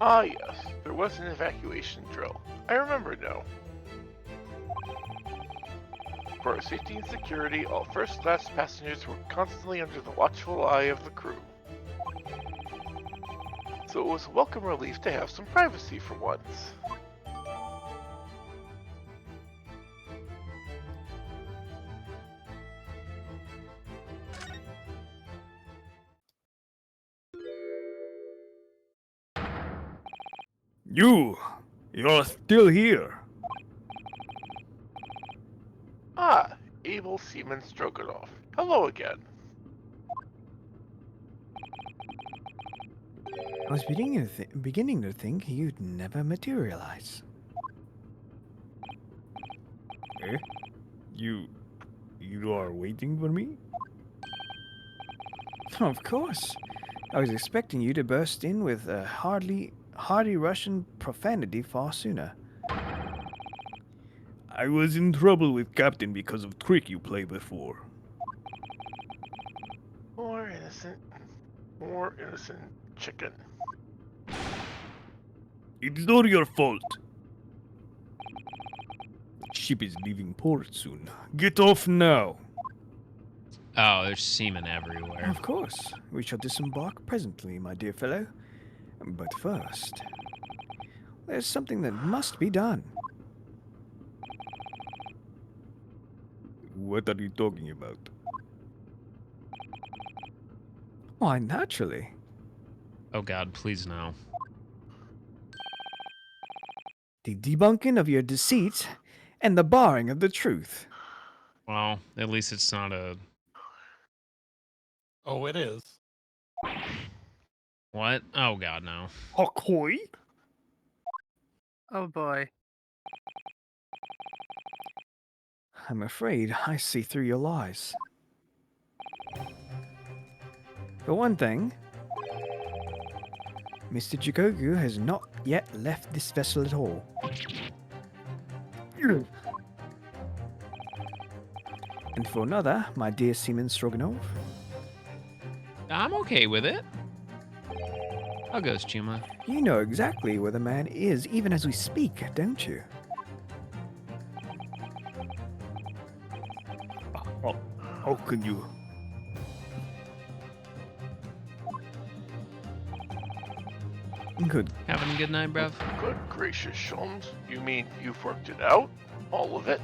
Ah yes, there was an evacuation drill. I remember now. For our safety and security, all first-class passengers were constantly under the watchful eye of the crew. So it was a welcome relief to have some privacy for once. You're still here. Ah, Abel Seaman Stroganoff. Hello again. I was beginning to think you'd never materialize. Eh? You are waiting for me? Of course. I was expecting you to burst in with a hearty Russian profanity far sooner. I was in trouble with Captain because of trick you played before. More innocent chicken. It's not your fault. Ship is leaving port soon. Get off now. Oh, there's semen everywhere. Of course. We shall disembark presently, my dear fellow. But first, there's something that must be done. What are you talking about? Why, naturally. Oh god, please no. The debunking of your deceit and the barring of the truth. Well, at least it's not a... Oh, it is. What? Oh god, no. Hawkoi? Oh boy. I'm afraid I see through your lies. For one thing, Mr. Jigoku has not yet left this vessel at all. And for another, my dear Seaman Stroganov, I'm okay with it. How goes, Chuma? you know exactly where the man is even as we speak, don't you? How can you? Good. Having a good night, bruv? Good gracious, Sholmes. You mean you've worked it out? All of it?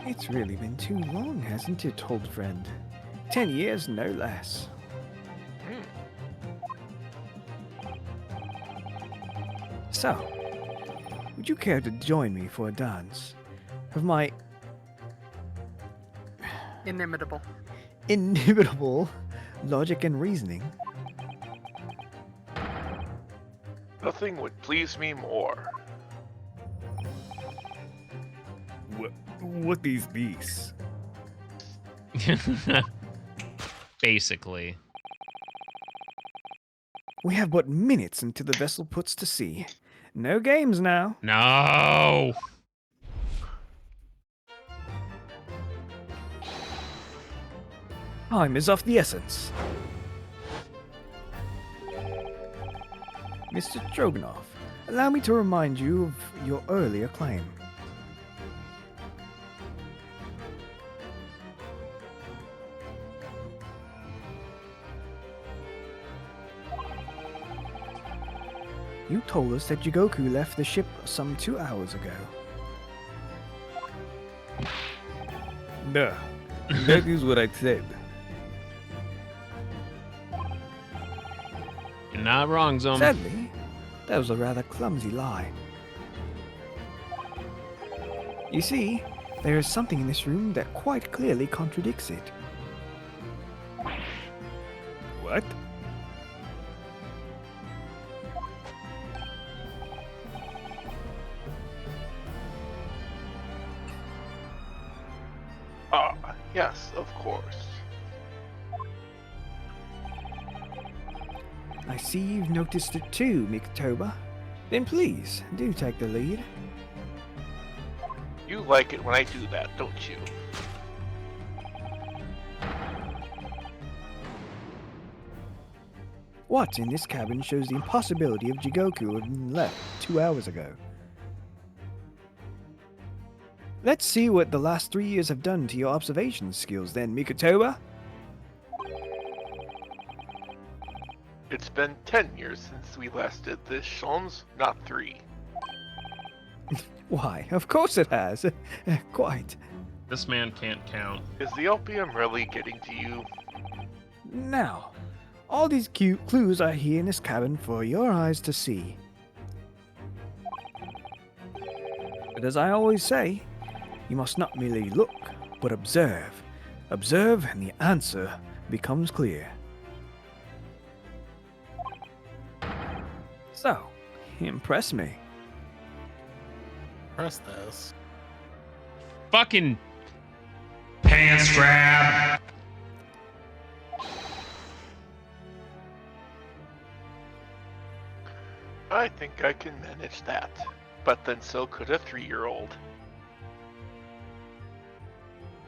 It's really been too long, hasn't it, old friend? 10 years, no less. So, would you care to join me for a dance of my Inimitable. inimitable logic and reasoning? Nothing would please me more. What is this? Basically. We have but minutes until the vessel puts to sea. No games now. No! Time is of the essence. Mr. Stroganov, allow me to remind you of your earlier claim. You told us that Jigoku left the ship some 2 hours ago. Nah, that is what I said. You're not wrong, Zom. Sadly, that was a rather clumsy lie. You see, there is something in this room that quite clearly contradicts it. What? Ah, yes, of course. I see you've noticed it too, Mikotoba. Then please, do take the lead. You like it when I do that, don't you? What in this cabin shows the impossibility of Jigoku having left 2 hours ago? Let's see what the last 3 years have done to your observation skills then, Mikotoba. It's been 10 years since we last did this, Sholmes, not 3. Why, of course it has. Quite. This man can't count. Is the opium really getting to you? Now, all these clues are here in this cabin for your eyes to see. But as I always say, you must not merely look, but observe. Observe, and the answer becomes clear. So, impress me. Press this. Fucking pants grab. I think I can manage that. But then so could a 3-year-old.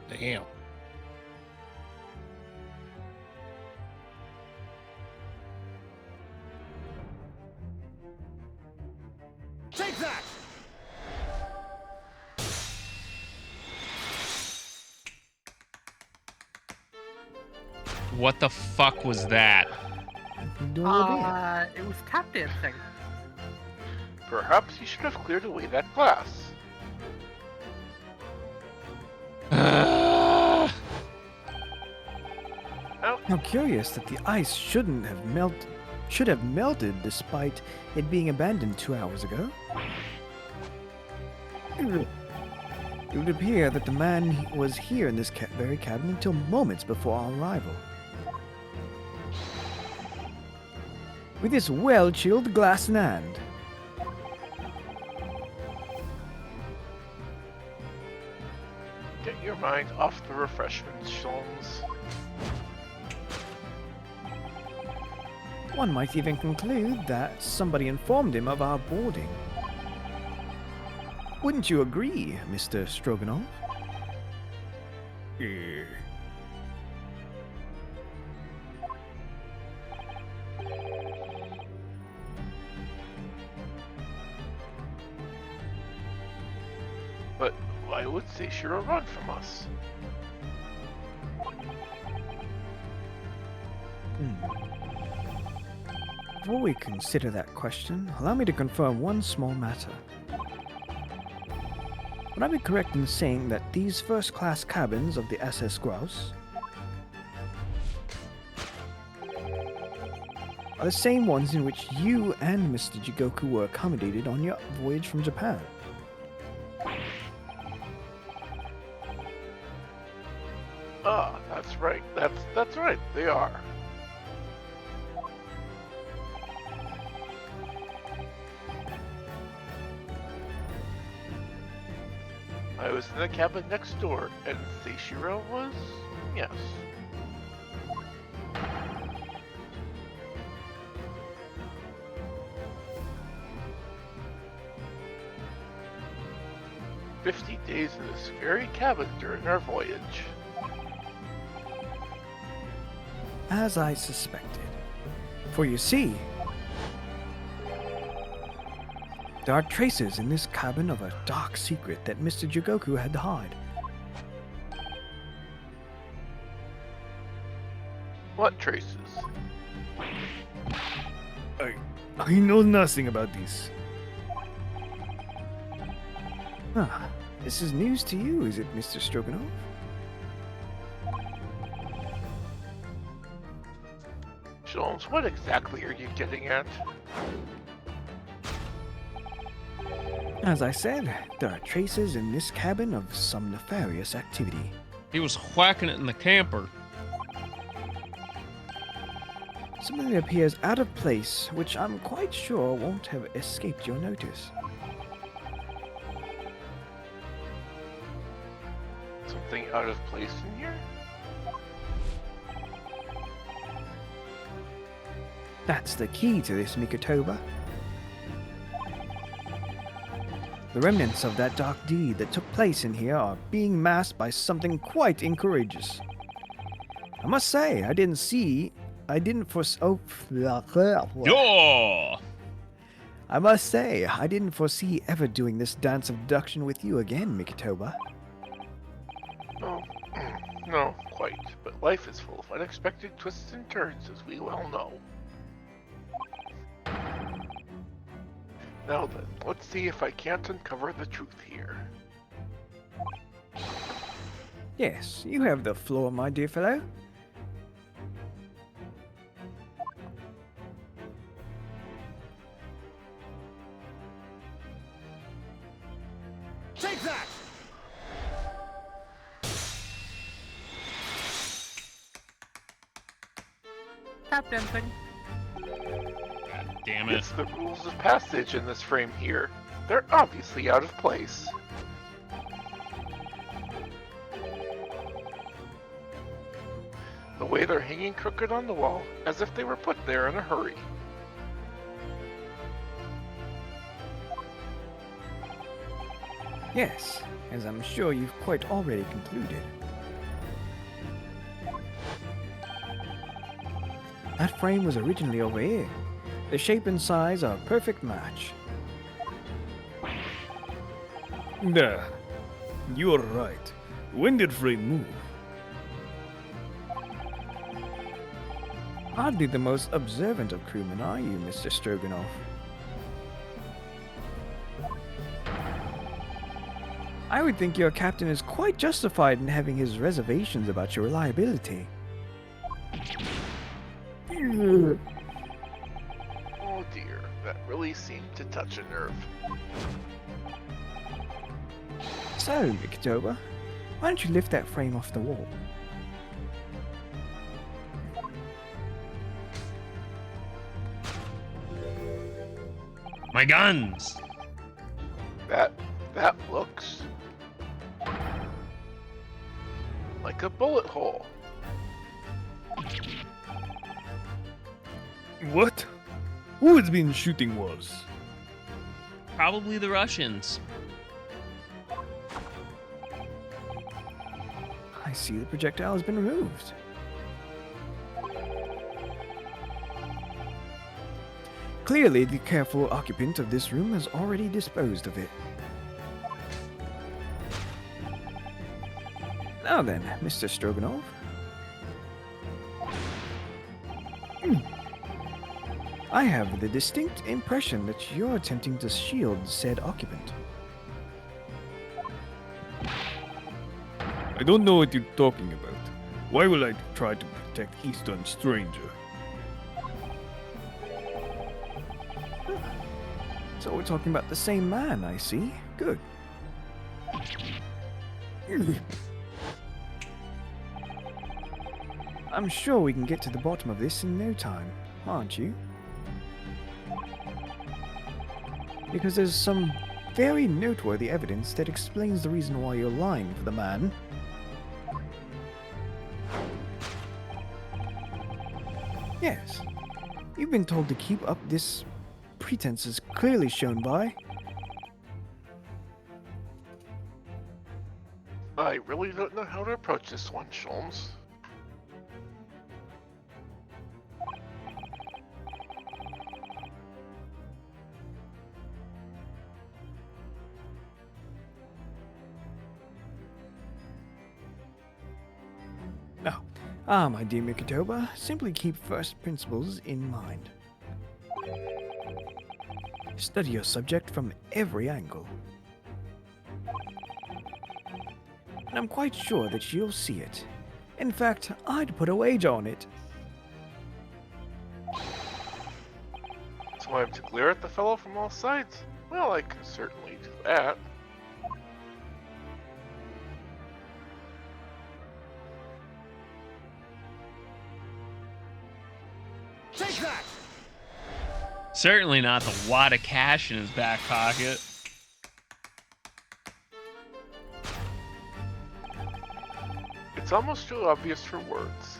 Damn. Take that! What the fuck was that? Do it It was tap dancing. Perhaps you should have cleared away that glass. How curious that the ice should have melted despite it being abandoned 2 hours ago. It would appear that the man was here in this very cabin until moments before our arrival. With this well-chilled glass in hand. Get your mind off the refreshments, Sholmes. One might even conclude that somebody informed him of our boarding. Wouldn't you agree, Mr. Stroganoff? But why would Seishiro run from us? Before we consider that question, allow me to confirm one small matter. Would I be correct in saying that these first-class cabins of the SS Grouse are the same ones in which you and Mr. Jigoku were accommodated on your voyage from Japan? Ah, that's right. That's right. They are. I was in the cabin next door, and Seishiro was? Yes. "50 days in this very cabin during our voyage." As I suspected. For you see, there are traces in this cabin of a dark secret that Mr. Jigoku had to hide. What traces? I know nothing about this. Ah, this is news to you, is it, Mr. Stroganoff? Sholmes, what exactly are you getting at? As I said, there are traces in this cabin of some nefarious activity. He was whacking it in the camper. Something that appears out of place, which I'm quite sure won't have escaped your notice. Something out of place in here? That's the key to this, Mikotoba. The remnants of that dark deed that took place in here are being masked by something quite incourageous. I must say, I didn't foresee ever doing this dance of deduction with you again, Mikotoba. Oh, no, quite. But life is full of unexpected twists and turns, as we well know. Now then, let's see if I can't uncover the truth here. Yes, you have the floor, my dear fellow. Take that! Tap dancing. God damn it. It's the rules of passage in this frame here. They're obviously out of place. The way they're hanging crooked on the wall, as if they were put there in a hurry. Yes, as I'm sure you've quite already concluded. That frame was originally over here. The shape and size are a perfect match. Nah, you're right. When did frame move? Hardly the most observant of crewmen, are you, Mr. Stroganoff? I would think your captain is quite justified in having his reservations about your reliability. Oh dear, that really seemed to touch a nerve. So, Mikotoba, why don't you lift that frame off the wall? My guns! That looks... like a bullet hole. What? Who has been shooting walls? Probably the Russians. I see the projectile has been removed. Clearly, the careful occupant of this room has already disposed of it. Now then, Mr. Stroganov. I have the distinct impression that you're attempting to shield said occupant. I don't know what you're talking about. Why will I try to protect Eastern Stranger? So we're talking about the same man, I see. Good. I'm sure we can get to the bottom of this in no time, aren't you? Because there's some very noteworthy evidence that explains the reason why you're lying for the man. Yes, you've been told to keep up this pretense is clearly shown by... I really don't know how to approach this one, Sholmes. My dear Mikotoba, simply keep first principles in mind. Study your subject from every angle. And I'm quite sure that you'll see it. In fact, I'd put a wager on it. So I'm to glare at the fellow from all sides? Well, I can certainly do that. Take that! Certainly not the wad of cash in his back pocket. It's almost too obvious for words.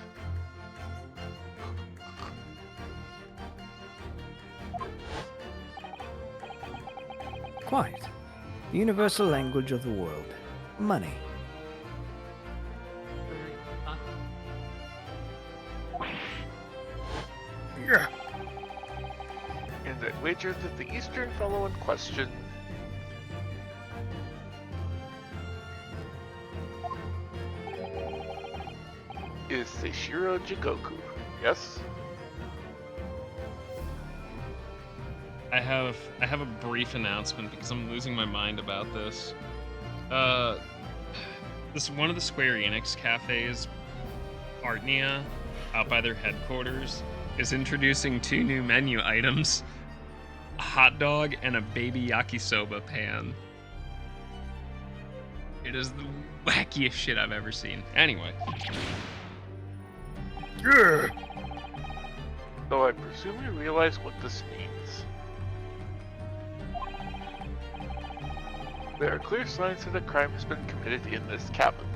Quite. The universal language of the world. Money. And I wager that the Eastern fellow in question is Seishiro Jigoku, yes? I have a brief announcement because I'm losing my mind about this. This one of the Square Enix cafes, Artnia, out by their headquarters, is introducing 2 new menu items: a hot dog and a baby yakisoba pan. It is the wackiest shit I've ever seen. Anyway. Though I presume you realize what this means. There are clear signs that a crime has been committed in this cabin.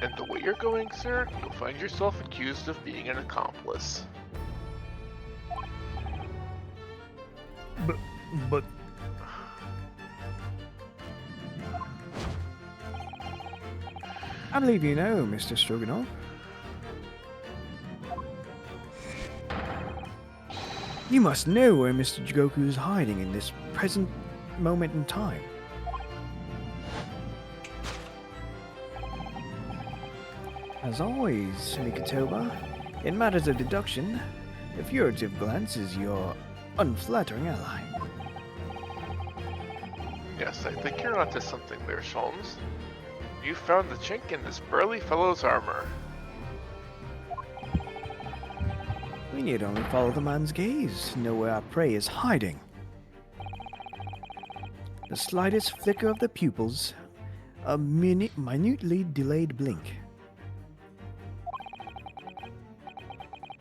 And the way you're going, sir, you'll find yourself accused of being an accomplice. But I believe you know, Mr. Stroganov. You must know where Mr. Jigoku is hiding in this present moment in time. As always, Mikotoba, in matters of deduction, a furtive glance is your unflattering ally. Yes, I think you're onto something there, Sholmes. You found the chink in this burly fellow's armor. We need only follow the man's gaze to know where our prey is hiding. The slightest flicker of the pupils, a minutely delayed blink.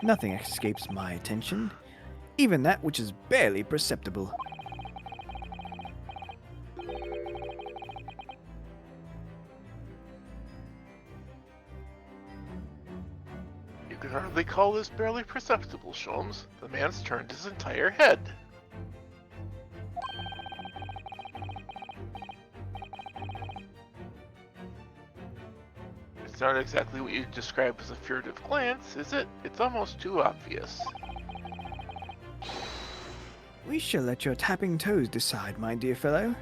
Nothing escapes my attention, even that which is barely perceptible. could hardly call this barely perceptible, Sholmes. The man's turned his entire head. It's not exactly what you'd describe as a furtive glance, is it? It's almost too obvious. We shall let your tapping toes decide, my dear fellow.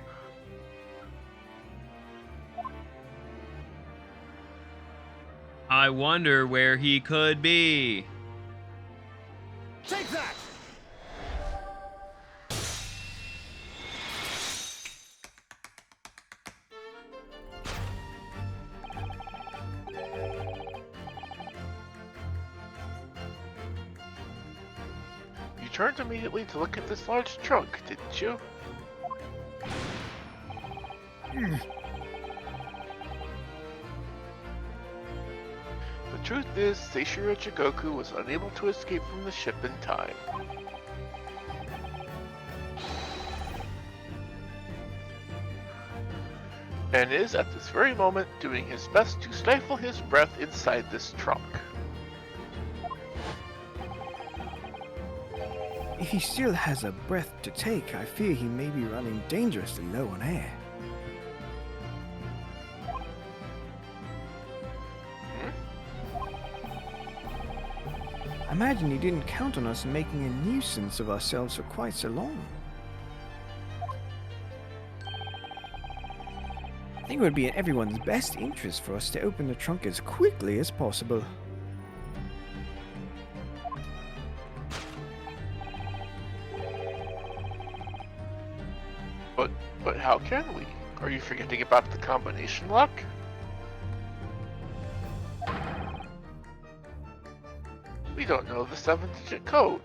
I wonder where he could be. Take that! You turned immediately to look at this large trunk, didn't you? The truth is, Seishiro Jigoku was unable to escape from the ship in time. And is at this very moment doing his best to stifle his breath inside this trunk. If he still has a breath to take, I fear he may be running dangerously low on air. I imagine he didn't count on us making a nuisance of ourselves for quite so long. I think it would be in everyone's best interest for us to open the trunk as quickly as possible. But how can we? Are you forgetting about the combination lock? We don't know the 7-digit code.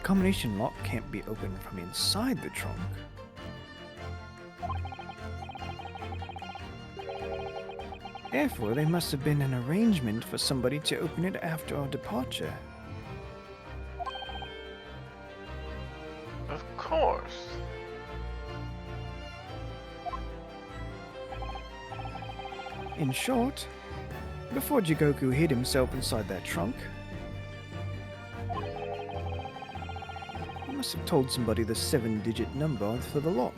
Combination lock can't be opened from inside the trunk. Therefore, there must have been an arrangement for somebody to open it after our departure. Of course. In short, before Jigoku hid himself inside that trunk, he must have told somebody the 7-digit number for the lock.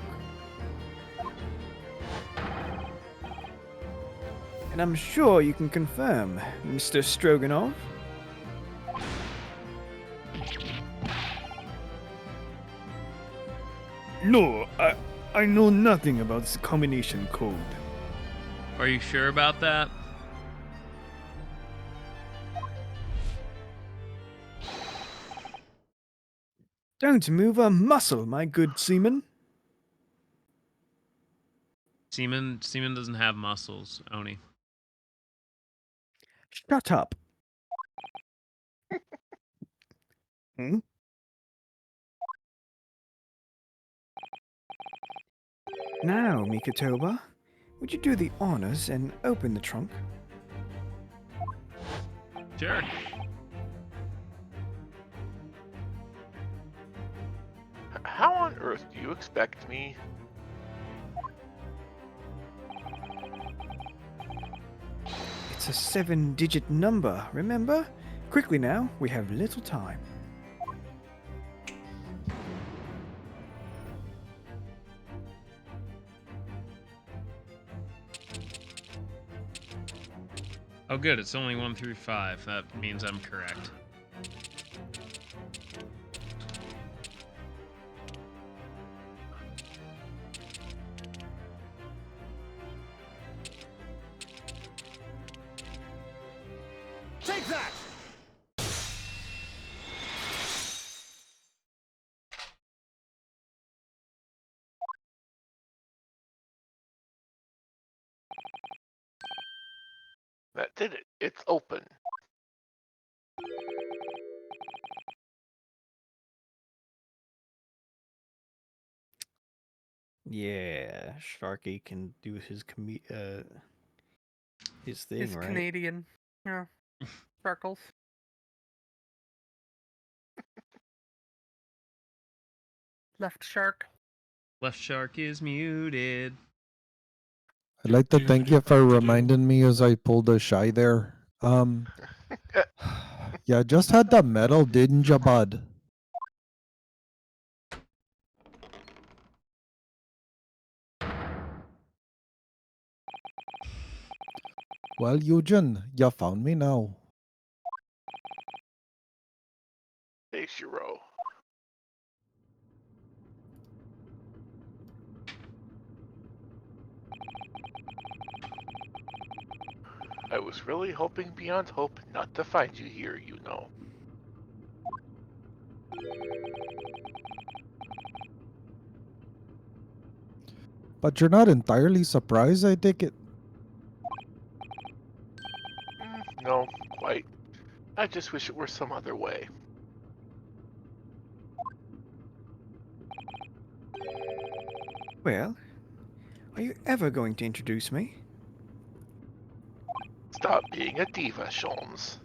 And I'm sure you can confirm, Mr. Stroganoff. No, I know nothing about the combination code. Are you sure about that? Don't move a muscle, my good seaman. Seaman doesn't have muscles, Oni. Shut up. Hmm? Now, Mikotoba, would you do the honors and open the trunk? Sure. How on earth do you expect me? It's a 7-digit number, remember? Quickly now, we have little time. Oh, good. It's only 1 through 5. That means I'm correct. Take that! That did it. It's open. Yeah, Sharky can do his his thing, He's right? Canadian. Yeah. Sparkles. Left shark. Left shark is muted. I'd like to thank you for reminding me as I pulled a shy there. Yeah, just had the medal, didn't ya, bud? Well, Eugen, you found me now. Hey, Shiro. I was really hoping beyond hope not to find you here, you know. But you're not entirely surprised, I take it. No, quite. I just wish it were some other way. Well, are you ever going to introduce me? Stop being a diva, Sholmes.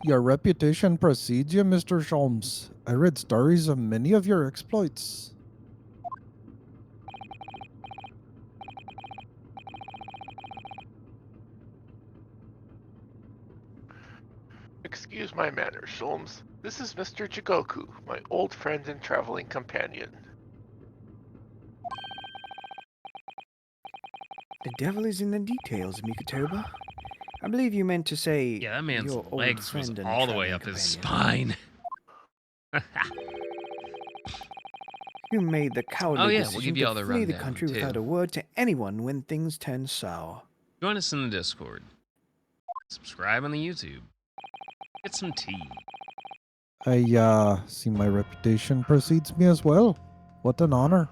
Your reputation precedes you, Mr. Sholmes. I read stories of many of your exploits. Excuse my manners, Sholmes. This is Mr. Jigoku, my old friend and traveling companion. The devil is in the details, Mikotoba. I believe you meant to say Yeah, that man's your old legs was friend and all the way traveling up his companion. spine. You made the cowardly Oh, yeah, we'll decision give you all to the flee the rundown, country too. without a word to anyone when things turn sour. Join us in the Discord. Subscribe on the YouTube. Get some tea. I see my reputation precedes me as well. What an honor.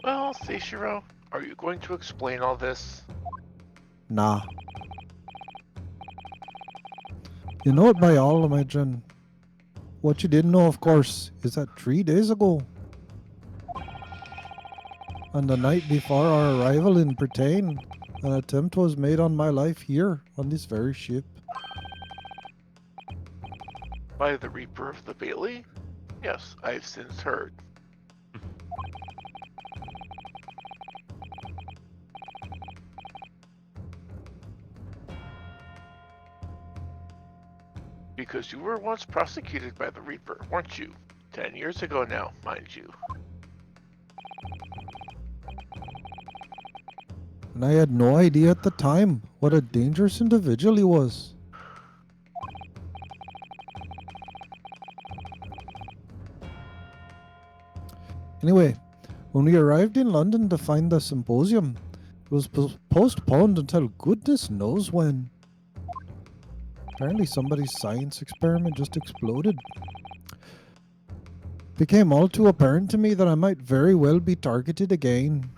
Well, Seishiro, are you going to explain all this? Nah. You know it by all, imagine. What you didn't know, of course, is that 3 days ago, on the night before our arrival in Britain, an attempt was made on my life here, on this very ship. By the Reaper of the Bailey? Yes, I've since heard. Because you were once prosecuted by the Reaper, weren't you? 10 years ago now, mind you. And I had no idea at the time what a dangerous individual he was. Anyway, when we arrived in London to find the symposium, it was postponed until goodness knows when. Apparently somebody's science experiment just exploded. Became all too apparent to me that I might very well be targeted again.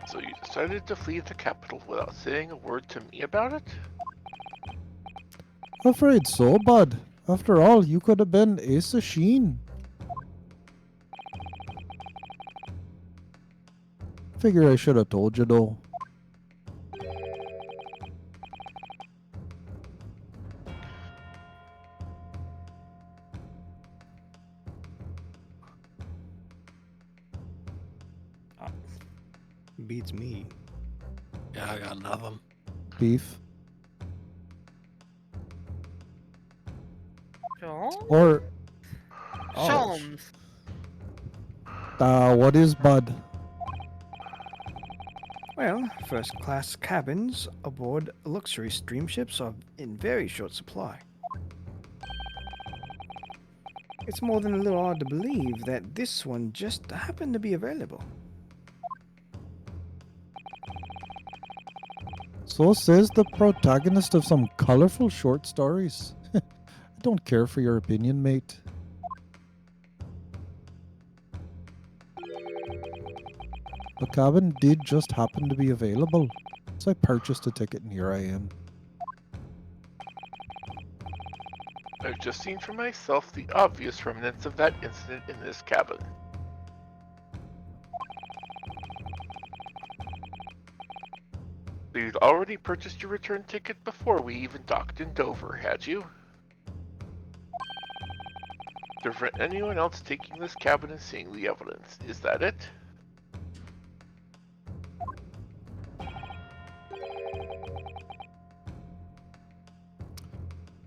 So you decided to flee the capital without saying a word to me about it? Afraid so, bud. After all, you could have been Asa Sheen. Figure I should have told you though. Beats me. Yeah, I got nothing. Beef. Sholmes? Or, Sholmes. what is Bud? Well, first-class cabins aboard luxury steamships are in very short supply. It's more than a little odd to believe that this one just happened to be available. So says the protagonist of some colorful short stories. I don't care for your opinion, mate. The cabin did just happen to be available, so I purchased a ticket and here I am. I've just seen for myself the obvious remnants of that incident in this cabin. So you'd already purchased your return ticket before we even docked in Dover, had you? To prevent anyone else taking this cabin and seeing the evidence. Is that it?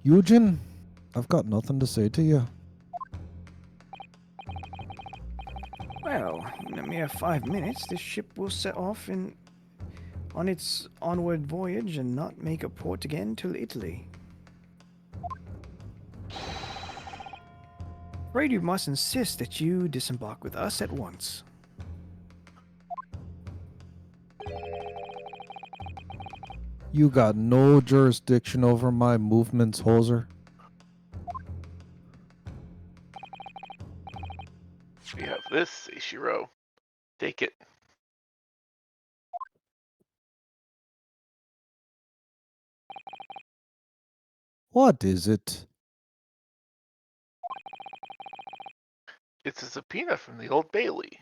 Eugen, I've got nothing to say to you. Well, in a mere 5 minutes, this ship will set off on its onward voyage and not make a port again till Italy. Afraid you must insist that you disembark with us at once. You got no jurisdiction over my movements, Hoser. We have this, Seishiro. Take it. What is it? It's a subpoena from the Old Bailey.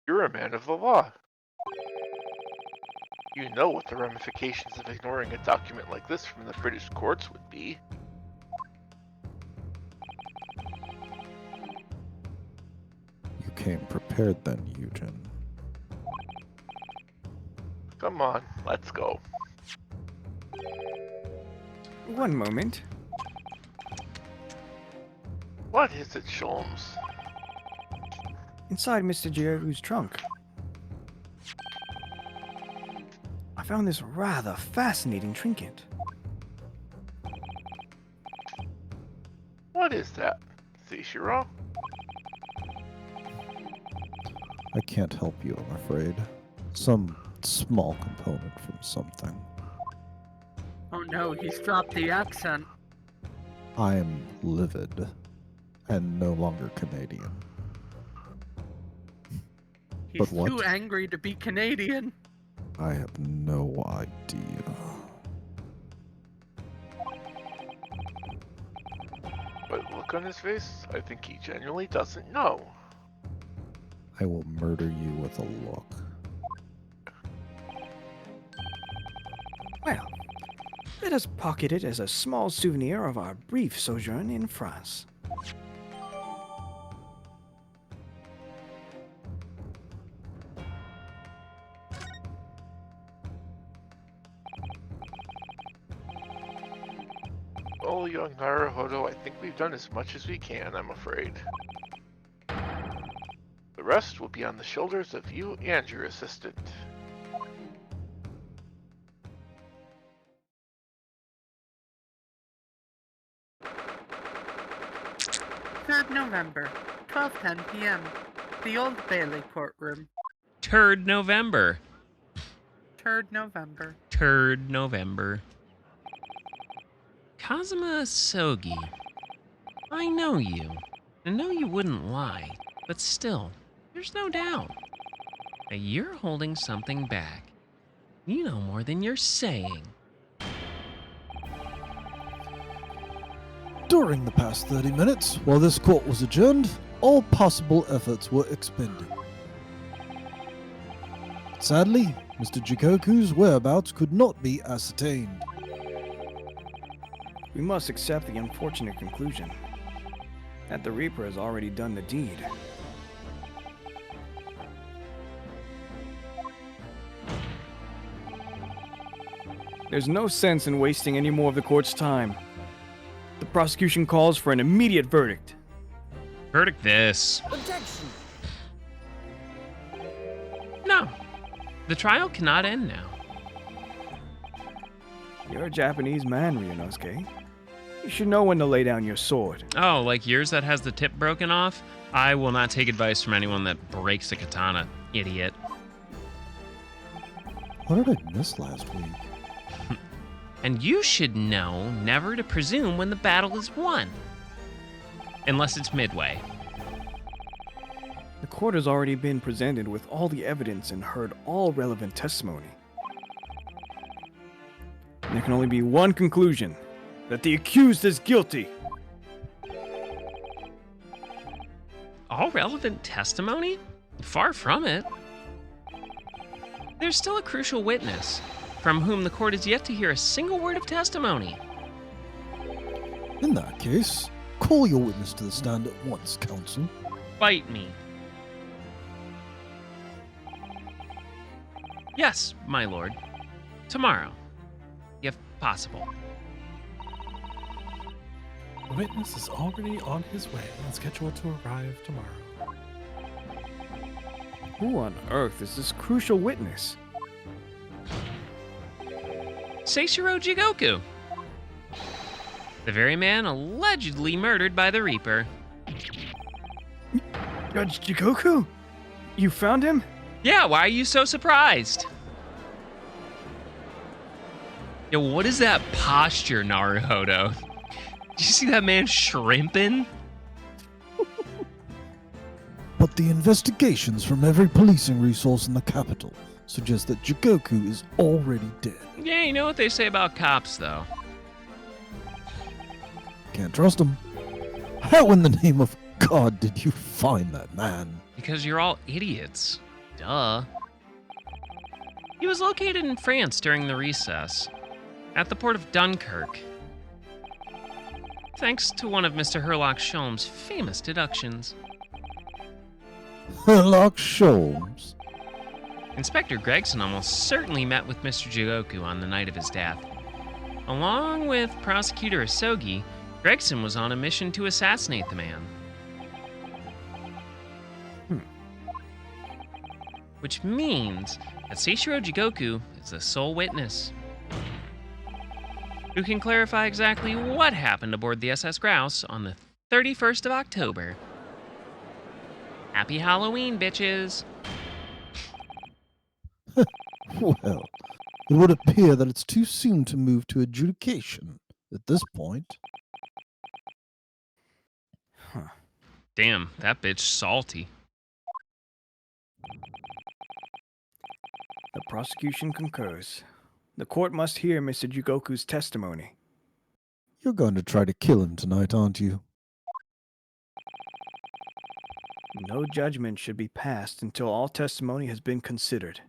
You're a man of the law. You know what the ramifications of ignoring a document like this from the British courts would be. You came prepared then, Eugen. Come on, let's go. One moment. What is it, Sholmes? Inside Mr. Giroux' trunk, I found this rather fascinating trinket. What is that, Seishiro? I can't help you, I'm afraid. Some small component from something. Oh no, he's dropped the accent. I am livid and no longer Canadian. He's But what? too angry to be Canadian. I have no idea. But look on his face, I think he genuinely doesn't know. I will murder you with a look. Well, let us pocket it as a small souvenir of our brief sojourn in France. Well, young Naruhodo, I think we've done as much as we can, I'm afraid. The rest will be on the shoulders of you and your assistant. November, 12:10 p.m. The Old Bailey courtroom. Turd November. Turd November. Turd November. Kazuma Sogi. I know you. I know you wouldn't lie, but still, there's no doubt that you're holding something back. You know more than you're saying. During the past 30 minutes, while this court was adjourned, all possible efforts were expended. Sadly, Mr. Jikoku's whereabouts could not be ascertained. We must accept the unfortunate conclusion that the Reaper has already done the deed. There's no sense in wasting any more of the court's time. The prosecution calls for an immediate verdict. Verdict this. Objection! No. The trial cannot end now. You're a Japanese man, Ryunosuke. You should know when to lay down your sword. Oh, like yours that has the tip broken off? I will not take advice from anyone that breaks a katana, idiot. What did I miss last week? And you should know never to presume when the battle is won. Unless it's midway. The court has already been presented with all the evidence and heard all relevant testimony. There can only be one conclusion, that the accused is guilty. All relevant testimony? Far from it. There's still a crucial witness, from whom the court has yet to hear a single word of testimony. In that case, Call your witness to the stand at once, counsel. Bite me. Yes, my lord. Tomorrow, if possible. The witness is already on his way and scheduled to arrive tomorrow. Who on earth is this crucial witness? Seishiro Jigoku. The very man allegedly murdered by the Reaper. Judge Jigoku? You found him? Yeah, why are you so surprised? Yo, what is that posture, Naruhodo? Did you see that man shrimping? But the investigations from every policing resource in the capital suggest that Jigoku is already dead. Yeah, you know what they say about cops, though. Can't trust him. How in the name of God did you find that man? Because you're all idiots. Duh. He was located in France during the recess, at the port of Dunkirk. Thanks to one of Mr. Herlock Sholmes' famous deductions. Herlock Sholmes. Inspector Gregson almost certainly met with Mr. Jigoku on the night of his death. Along with Prosecutor Asogi, Gregson was on a mission to assassinate the man. Which means that Seishiro Jigoku is the sole witness, who can clarify exactly what happened aboard the SS Grouse on the 31st of October. Happy Halloween, bitches! Well, it would appear that it's too soon to move to adjudication at this point. Damn, that bitch salty. The prosecution concurs. The court must hear Mr. Jigoku's testimony. You're going to try to kill him tonight, aren't you? No judgment should be passed until all testimony has been considered.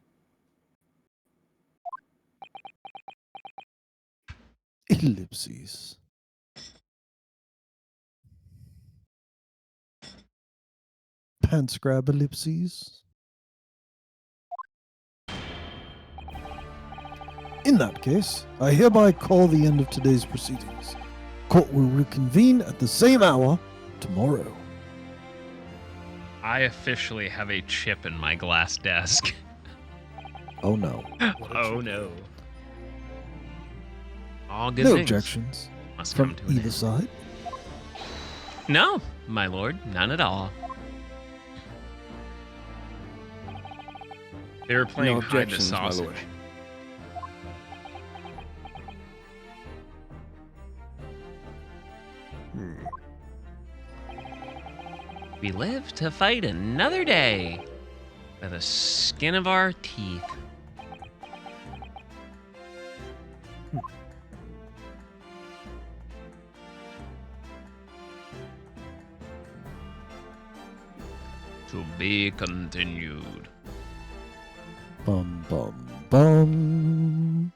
Ellipses. Pants grab ellipses. In that case, I hereby call the end of today's proceedings. Court will reconvene at the same hour tomorrow. I officially have a chip in my glass desk. Oh no. Oh no. All good No things objections must from come to an either end. side. No, my lord, none at all. They were playing No hide the objections, my sausage. lord. We live to fight another day by the skin of our teeth. To be continued. Bum bum bum.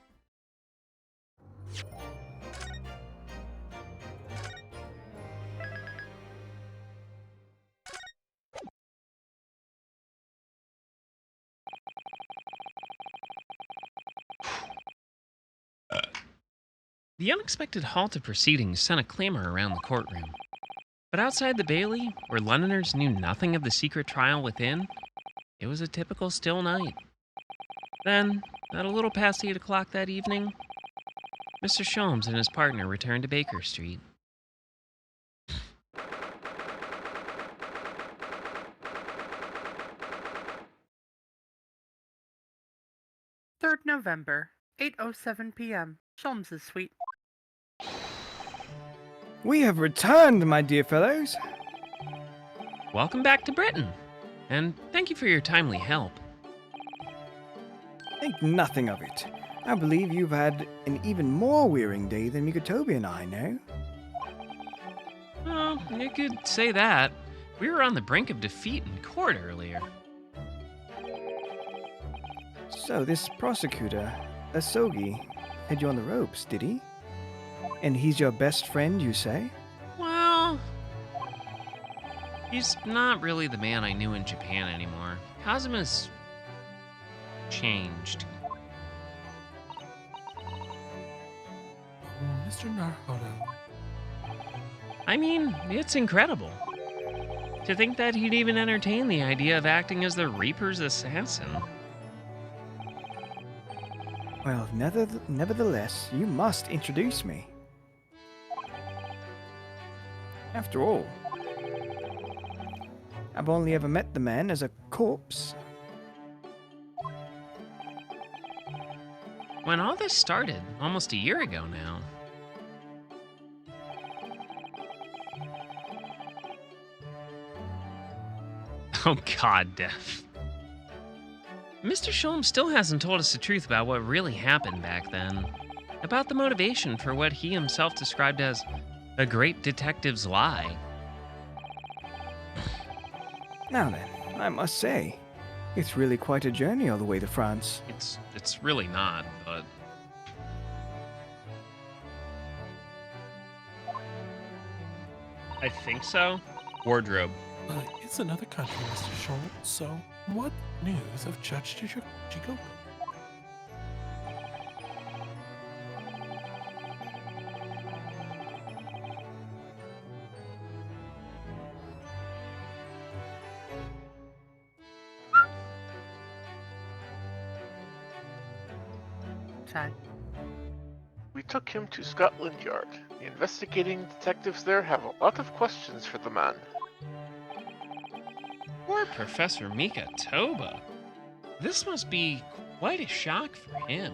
The unexpected halt of proceedings sent a clamor around the courtroom. But outside the Bailey, where Londoners knew nothing of the secret trial within, it was a typical still night. Then, at a little past 8 o'clock that evening, Mr. Sholmes and his partner returned to Baker Street. Third November, 8:07 p.m. Sholmes' suite. We have returned, my dear fellows. Welcome back to Britain, and thank you for your timely help. Think nothing of it. I believe you've had an even more wearing day than Mikotobi and I know. Well, you could say that. We were on the brink of defeat in court earlier. So this prosecutor, Asogi, had you on the ropes, did he? And he's your best friend, you say? Well, He's not really the man I knew in Japan anymore. Kazuma's changed. Oh, Mr. Naruhodo. I mean, it's incredible. To think that he'd even entertain the idea of acting as the Reaper's assassin. Well, nevertheless, you must introduce me. After all, I've only ever met the man as a corpse. When all this started, almost a year ago now. Oh god, Def. Mr. Sholm still hasn't told us the truth about what really happened back then. About the motivation for what he himself described as a great detective's lie. Now then, I must say, it's really quite a journey all the way to France. It's really not, but... I think so. Wardrobe. It's another country, Mr. Schultz, so what news of Judge Jigoku? Chai. We took him to Scotland Yard. The investigating detectives there have a lot of questions for the man. Poor Professor Mika Toba. This must be quite a shock for him.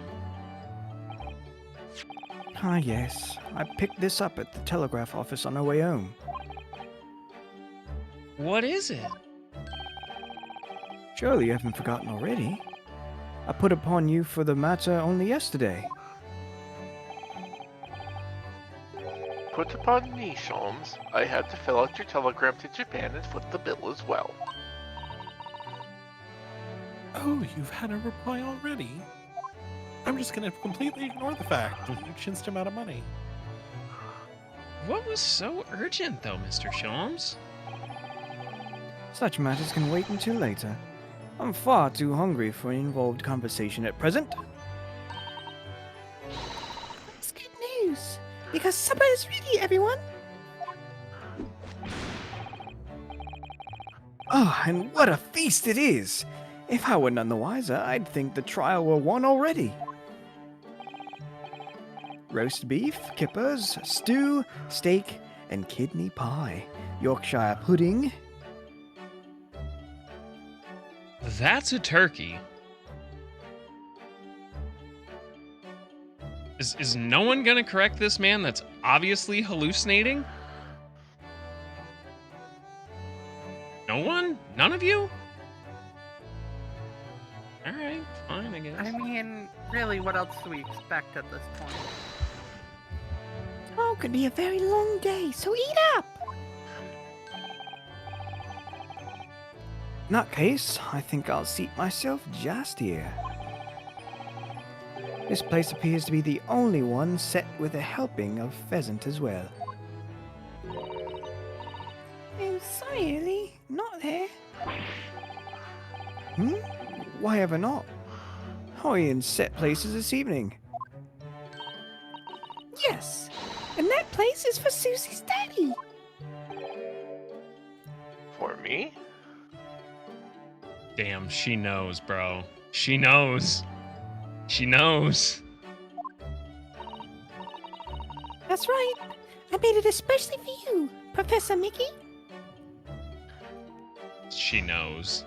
Ah, yes. I picked this up at the telegraph office on our way home. What is it? Surely you haven't forgotten already. I put upon you for the matter only yesterday. Put upon me, Sholmes. I had to fill out your telegram to Japan and foot the bill as well. Oh, you've had a reply already? I'm just gonna completely ignore the fact that you chinsed him out of money. What was so urgent, though, Mr. Sholmes? Such matters can wait until later. I'm far too hungry for an involved conversation at present. It's good news, because supper is ready, everyone. Ah, and what a feast it is! If I were none the wiser, I'd think the trial were won already. Roast beef, kippers, stew, steak, and kidney pie. Yorkshire pudding. That's a turkey. Is no one gonna correct this man that's obviously hallucinating? No one? None of you? Alright, fine, I guess. I mean, really, what else do we expect at this point? Oh, could be a very long day, so eat up. In that case, I think I'll seat myself just here. This place appears to be the only one set with a helping of pheasant as well. Oh, sorry, Ellie, not there. Why ever not? How are you in set places this evening? Yes, and that place is for Susie's daddy. For me? Damn, she knows, bro. She knows. She knows. That's right. I made it especially for you, Professor Mickey. She knows.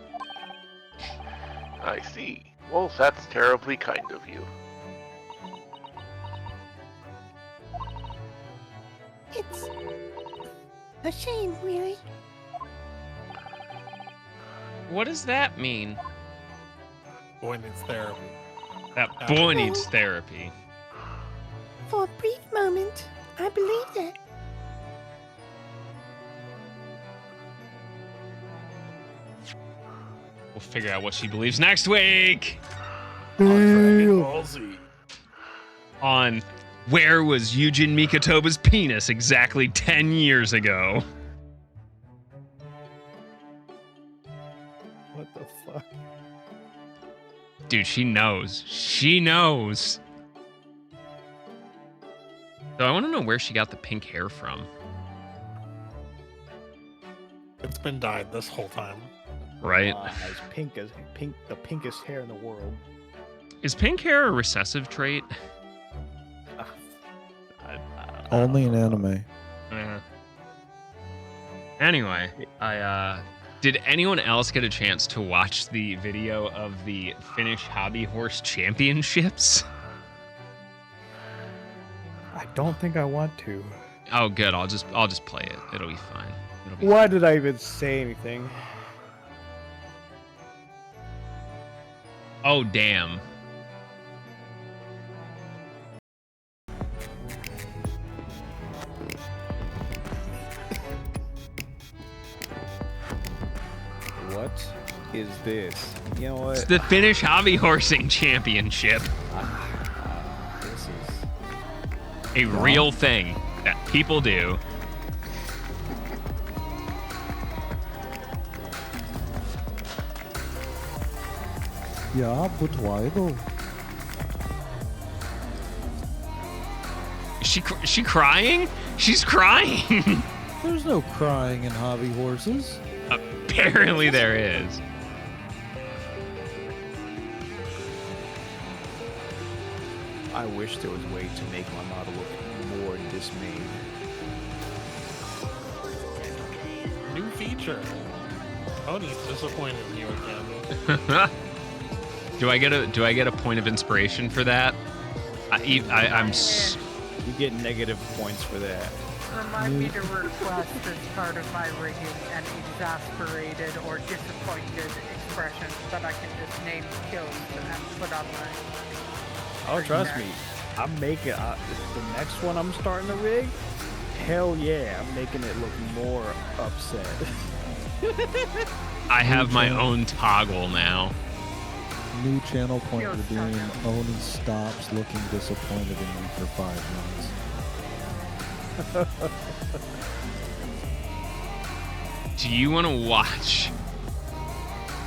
I see. Well, that's terribly kind of you. It's a shame, really. What does that mean? Boy needs therapy. That boy needs therapy. For a brief moment, I believed it. We'll figure out what she believes next week on where was Yujin Mikatoba's penis exactly 10 years ago. What the fuck? Dude, she knows. She knows. So I want to know where she got the pink hair from. It's been dyed this whole time. Right? As pink as the pinkest hair in the world. Is pink hair a recessive trait? Only in anime. Anyway, did anyone else get a chance to watch the video of the Finnish Hobby Horse Championships? I don't think I want to. Oh, good. I'll just play it. It'll be fine. It'll be Why did I even say anything? Oh, damn. What is this? You know what? It's the Finnish Hobby Horsing Championship. This is A real thing that people do. Yeah, but why though? Is she crying? She's crying. There's no crying in hobby horses. Apparently there is. I wish there was a way to make my model look more dismayed. New feature. Tony's disappointed in you again. Do I get a point of inspiration for that? You get negative points for that. Remind me to request as part of my rigging an exasperated or disappointed expression that I can just name kills and put on my. Oh, trust me, I'm making the next one I'm starting to rig. Hell yeah, I'm making it look more upset. I have my own toggle now. New channel point redeem. Oni stops looking disappointed in me for 5 months. Do you want to watch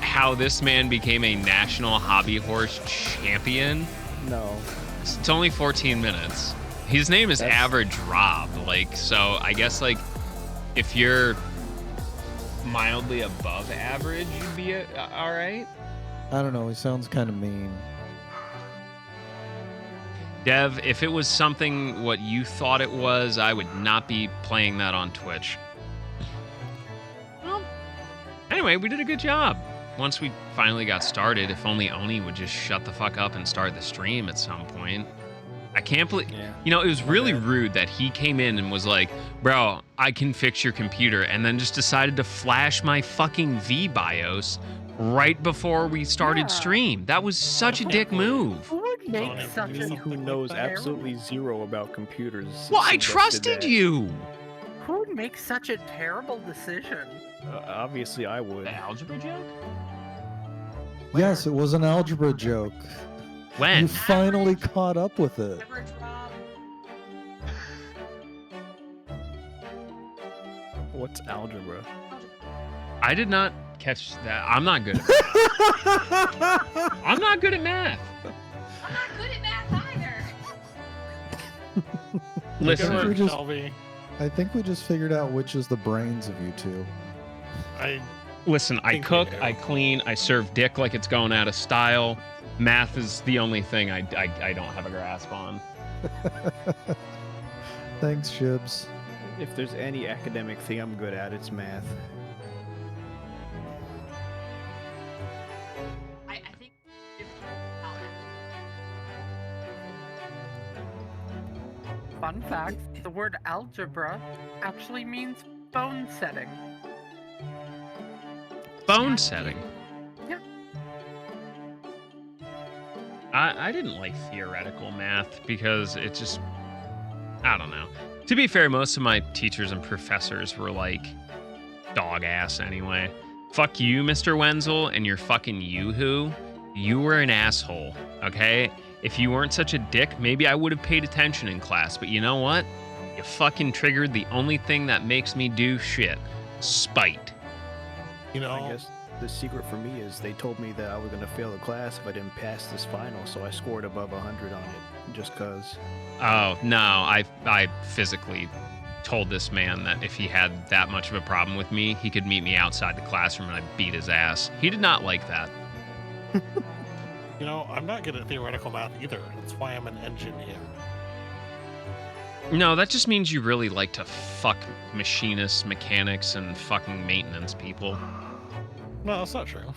how this man became a national hobby horse champion? No. It's only 14 minutes. His name is Average Rob. Like, so I guess like if you're mildly above average, you'd be all right. I don't know. He sounds kind of mean. Dev, if it was something what you thought it was, I would not be playing that on Twitch. Well, anyway, we did a good job. Once we finally got started, if only Oni would just shut the fuck up and start the stream at some point. I can't believe, you know, it was really rude that he came in and was like, bro, I can fix your computer, and then just decided to flash my fucking VBIOS right before we started stream. That was such a dick move. Who would make such a who knows absolutely zero about computers? Well, I trusted you. Who would make such a terrible decision? Obviously, I would. The algebra joke? Yes, it was an algebra joke. When? You finally caught up with it. What's algebra? I did not catch that. I'm not good at math. I'm not good at math. I'm not good at math either. Listen, I think we just figured out which is the brains of you two. Listen, I cook, I clean, I serve dick like it's going out of style. Math is the only thing I don't have a grasp on. Thanks, Shibs. If there's any academic thing I'm good at, it's math. I think. Fun fact, the word algebra actually means bone setting. Bone setting. Yeah. I didn't like theoretical math because it just, I don't know. To be fair, most of my teachers and professors were like dog ass anyway. Fuck you, Mr. Wenzel, and your fucking yoo-hoo. You were an asshole, okay? If you weren't such a dick, maybe I would have paid attention in class, but you know what? You fucking triggered the only thing that makes me do shit. Spite. You know, I guess the secret for me is they told me that I was going to fail the class if I didn't pass this final, so I scored above 100 on it just because. Oh, no, I physically told this man that if he had that much of a problem with me, he could meet me outside the classroom and I'd beat his ass. He did not like that. you know, I'm not good at theoretical math either. That's why I'm an engineer. No, that just means you really like to fuck machinists, mechanics, and fucking maintenance people. No, that's not true.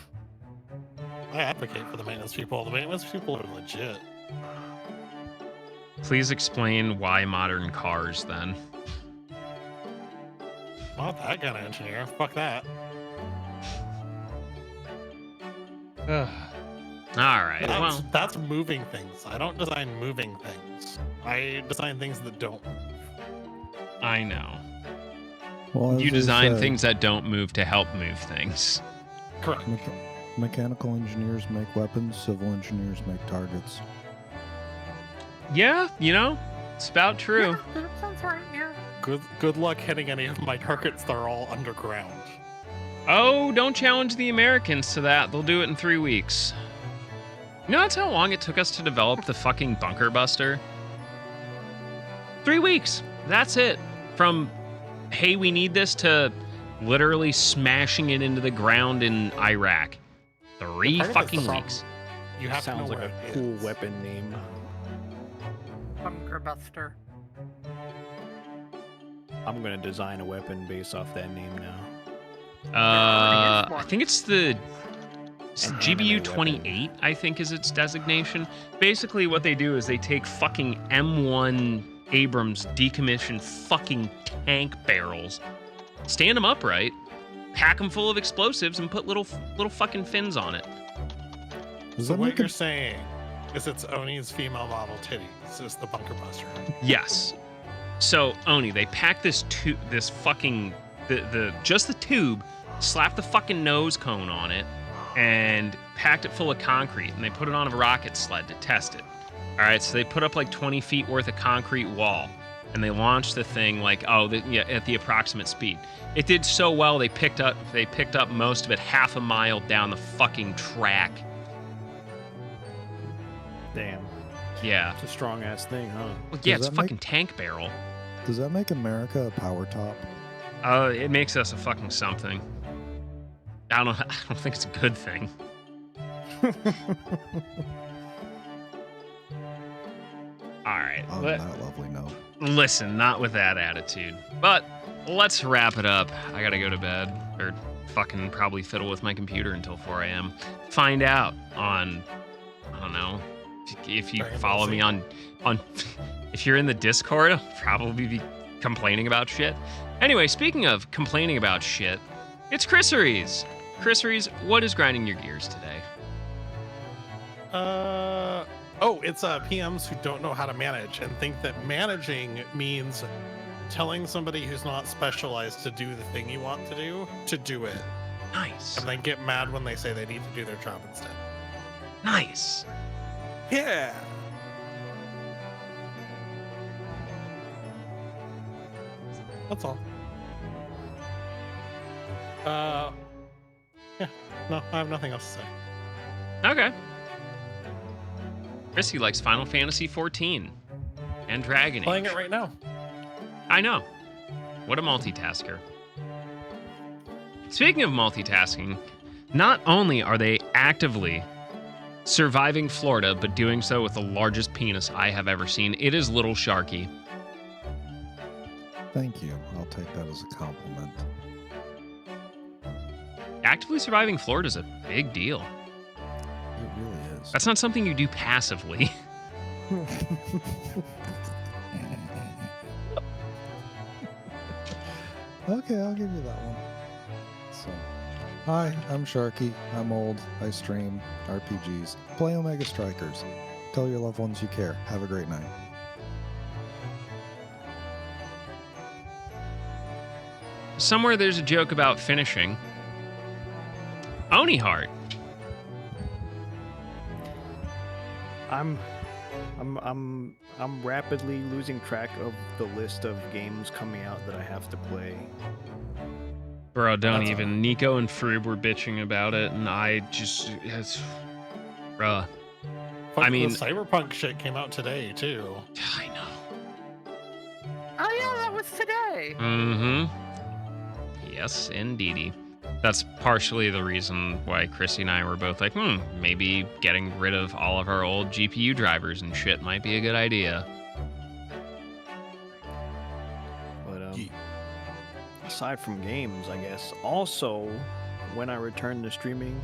I advocate for the maintenance people. The maintenance people are legit. Please explain why modern cars, then. Not that kind of engineer. Fuck that. Alright, well... That's moving things. I don't design moving things. I design things that don't move. I know. Well, as You they design say, things that don't move to help move things. Correct. Mechanical engineers make weapons, civil engineers make targets. Yeah, you know, it's about true. Yeah, that sounds right, yeah. Good luck hitting any of my targets. They're all underground. Oh, don't challenge the Americans to that. They'll do it in 3 weeks. You know, that's how long it took us to develop the fucking bunker buster? 3 weeks. That's it. From, hey, we need this, to literally smashing it into the ground in Iraq. 3 Part of it's fucking the problem. weeks. You have Sounds to know like where a it cool is. weapon name. Bunker Buster. I'm going to design a weapon based off that name now. I think it's the An GBU anime 28, I think is its designation. Basically, what they do is they take fucking M1 Abrams decommissioned fucking tank barrels, stand them upright, pack them full of explosives, and put little fucking fins on it. Does So that what make you're it? saying is it's Oni's female model titties is the bunker buster. Yes. So Oni, they pack this fucking just the tube, slap the fucking nose cone on it, and packed it full of concrete, and they put it on a rocket sled to test it. All right, so they put up like 20 feet worth of concrete wall, and they launched the thing like at the approximate speed. It did so well they picked up most of it half a mile down the fucking track. Damn. Yeah. It's a strong ass thing, huh? Well, yeah, it's Does a that fucking tank barrel. Does that make America a power top? It makes us a fucking something. I don't think it's a good thing. All right. On that lovely note. Listen, not with that attitude. But let's wrap it up. I gotta go to bed. Or fucking probably fiddle with my computer until 4 a.m. Find out on, I don't know, if you Dragon follow Ball me Z. on if you're in the Discord, I'll probably be complaining about shit. Anyway, speaking of complaining about shit, it's Chrisseries. Chrisseries, what is grinding your gears today? It's PMs who don't know how to manage and think that managing means telling somebody who's not specialized to do the thing you want to do it, Nice. and then get mad when they say they need to do their job instead. Nice. Yeah. That's all. Yeah. No, I have nothing else to say. Okay. Chrissy likes Final Fantasy XIV and Dragon Age. Playing it right now. I know. What a multitasker. Speaking of multitasking, not only are they actively surviving Florida, but doing so with the largest penis I have ever seen. It is Little Sharky. Thank you. I'll take that as a compliment. Actively surviving Florida is a big deal. It really is. That's not something you do passively. Okay, I'll give you that one. So, hi, I'm Sharky. I'm old. I stream RPGs. Play Omega Strikers. Tell your loved ones you care. Have a great night. Somewhere there's a joke about finishing. Oni Heart. I'm rapidly losing track of the list of games coming out that I have to play. Bro, don't That's even. Nico and Frib were bitching about it, and I just, bruh. Fuck, I mean- the Cyberpunk shit came out today too. I know. Oh yeah, that was today. Mm-hmm. Yes, indeedy. That's partially the reason why Chrissy and I were both like, maybe getting rid of all of our old GPU drivers and shit might be a good idea. But Ye- aside from games, I guess, also when I return to streaming,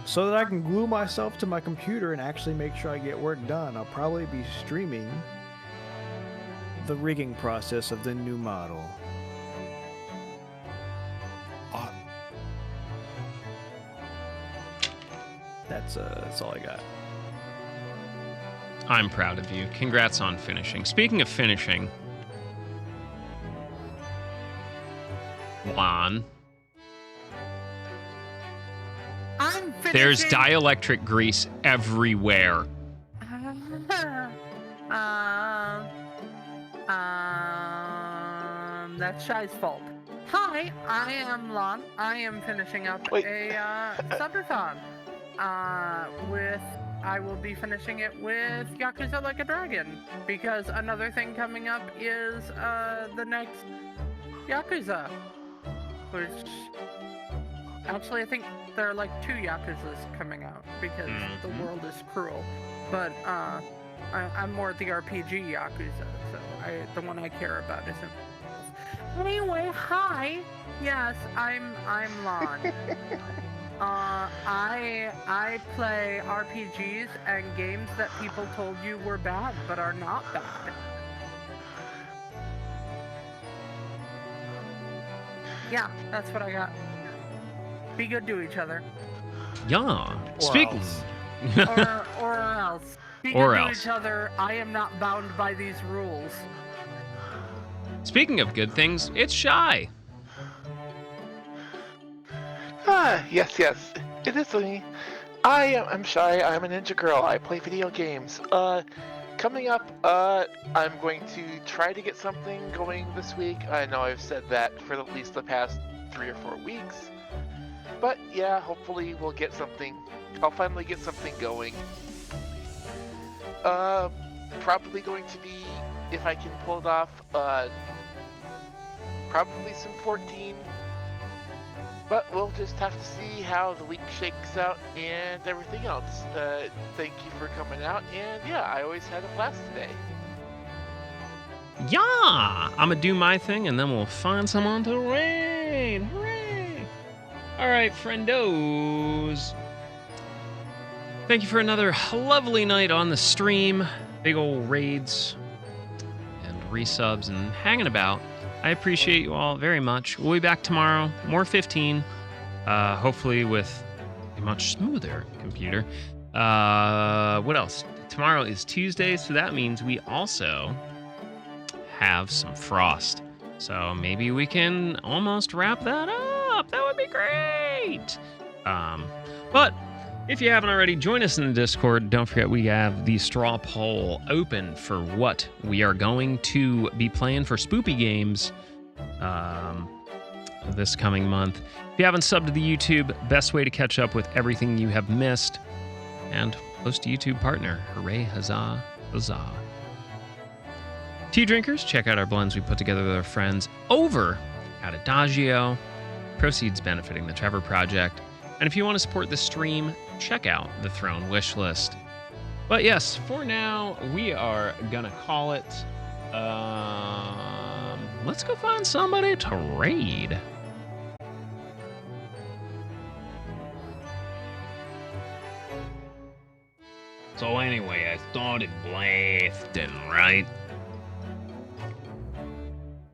so that I can glue myself to my computer and actually make sure I get work done, I'll probably be streaming the rigging process of the new model. That's all I got. I'm proud of you. Congrats on finishing. Speaking of finishing, Lon, I'm finishing. there's dielectric grease everywhere. That's Shy's fault. Hi, I am Lon. I am finishing up Wait. a subathon. I will be finishing it with Yakuza Like a Dragon, because another thing coming up is the next Yakuza, which actually I think there are like 2 Yakuzas coming out because the world is cruel. But I'm more the RPG Yakuza, so the one I care about isn't. Anyway, hi. Yes, I'm Lon. I play RPGs and games that people told you were bad, but are not bad. Yeah, that's what I got. Be good to each other. Yeah. Or Speaking. else. Or else. Be Or good else. to each other. I am not bound by these rules. Speaking of good things, it's Shy. Yes. It is me. I'm Shy. I'm a ninja girl. I play video games. Coming up, I'm going to try to get something going this week. I know I've said that for at least the past 3 or 4 weeks. But yeah, hopefully we'll get something. I'll finally get something going. Probably going to be, if I can pull it off, probably some 14. But we'll just have to see how the week shakes out and everything else. Thank you for coming out, and yeah, I always had a blast today. Yeah, I'm gonna do my thing and then we'll find someone to raid. Hooray! All right, friendos. Thank you for another lovely night on the stream. Big ol' raids and resubs and hanging about. I appreciate you all very much. We'll be back tomorrow, more 15, hopefully with a much smoother computer. What else? Tomorrow is Tuesday, so that means we also have some Frost. So maybe we can almost wrap that up. That would be great. But if you haven't already, join us in the Discord. Don't forget we have the straw poll open for what we are going to be playing for Spoopy Games this coming month. If you haven't subbed to the YouTube, best way to catch up with everything you have missed. And host a YouTube partner. Hooray, huzzah, huzzah. Tea drinkers, check out our blends we put together with our friends over at Adagio. Proceeds benefiting the Trevor Project. And if you want to support the stream, check out the Throne wish list. But yes, for now, we are gonna call it. Let's go find somebody to raid. So anyway, I started blasting, right?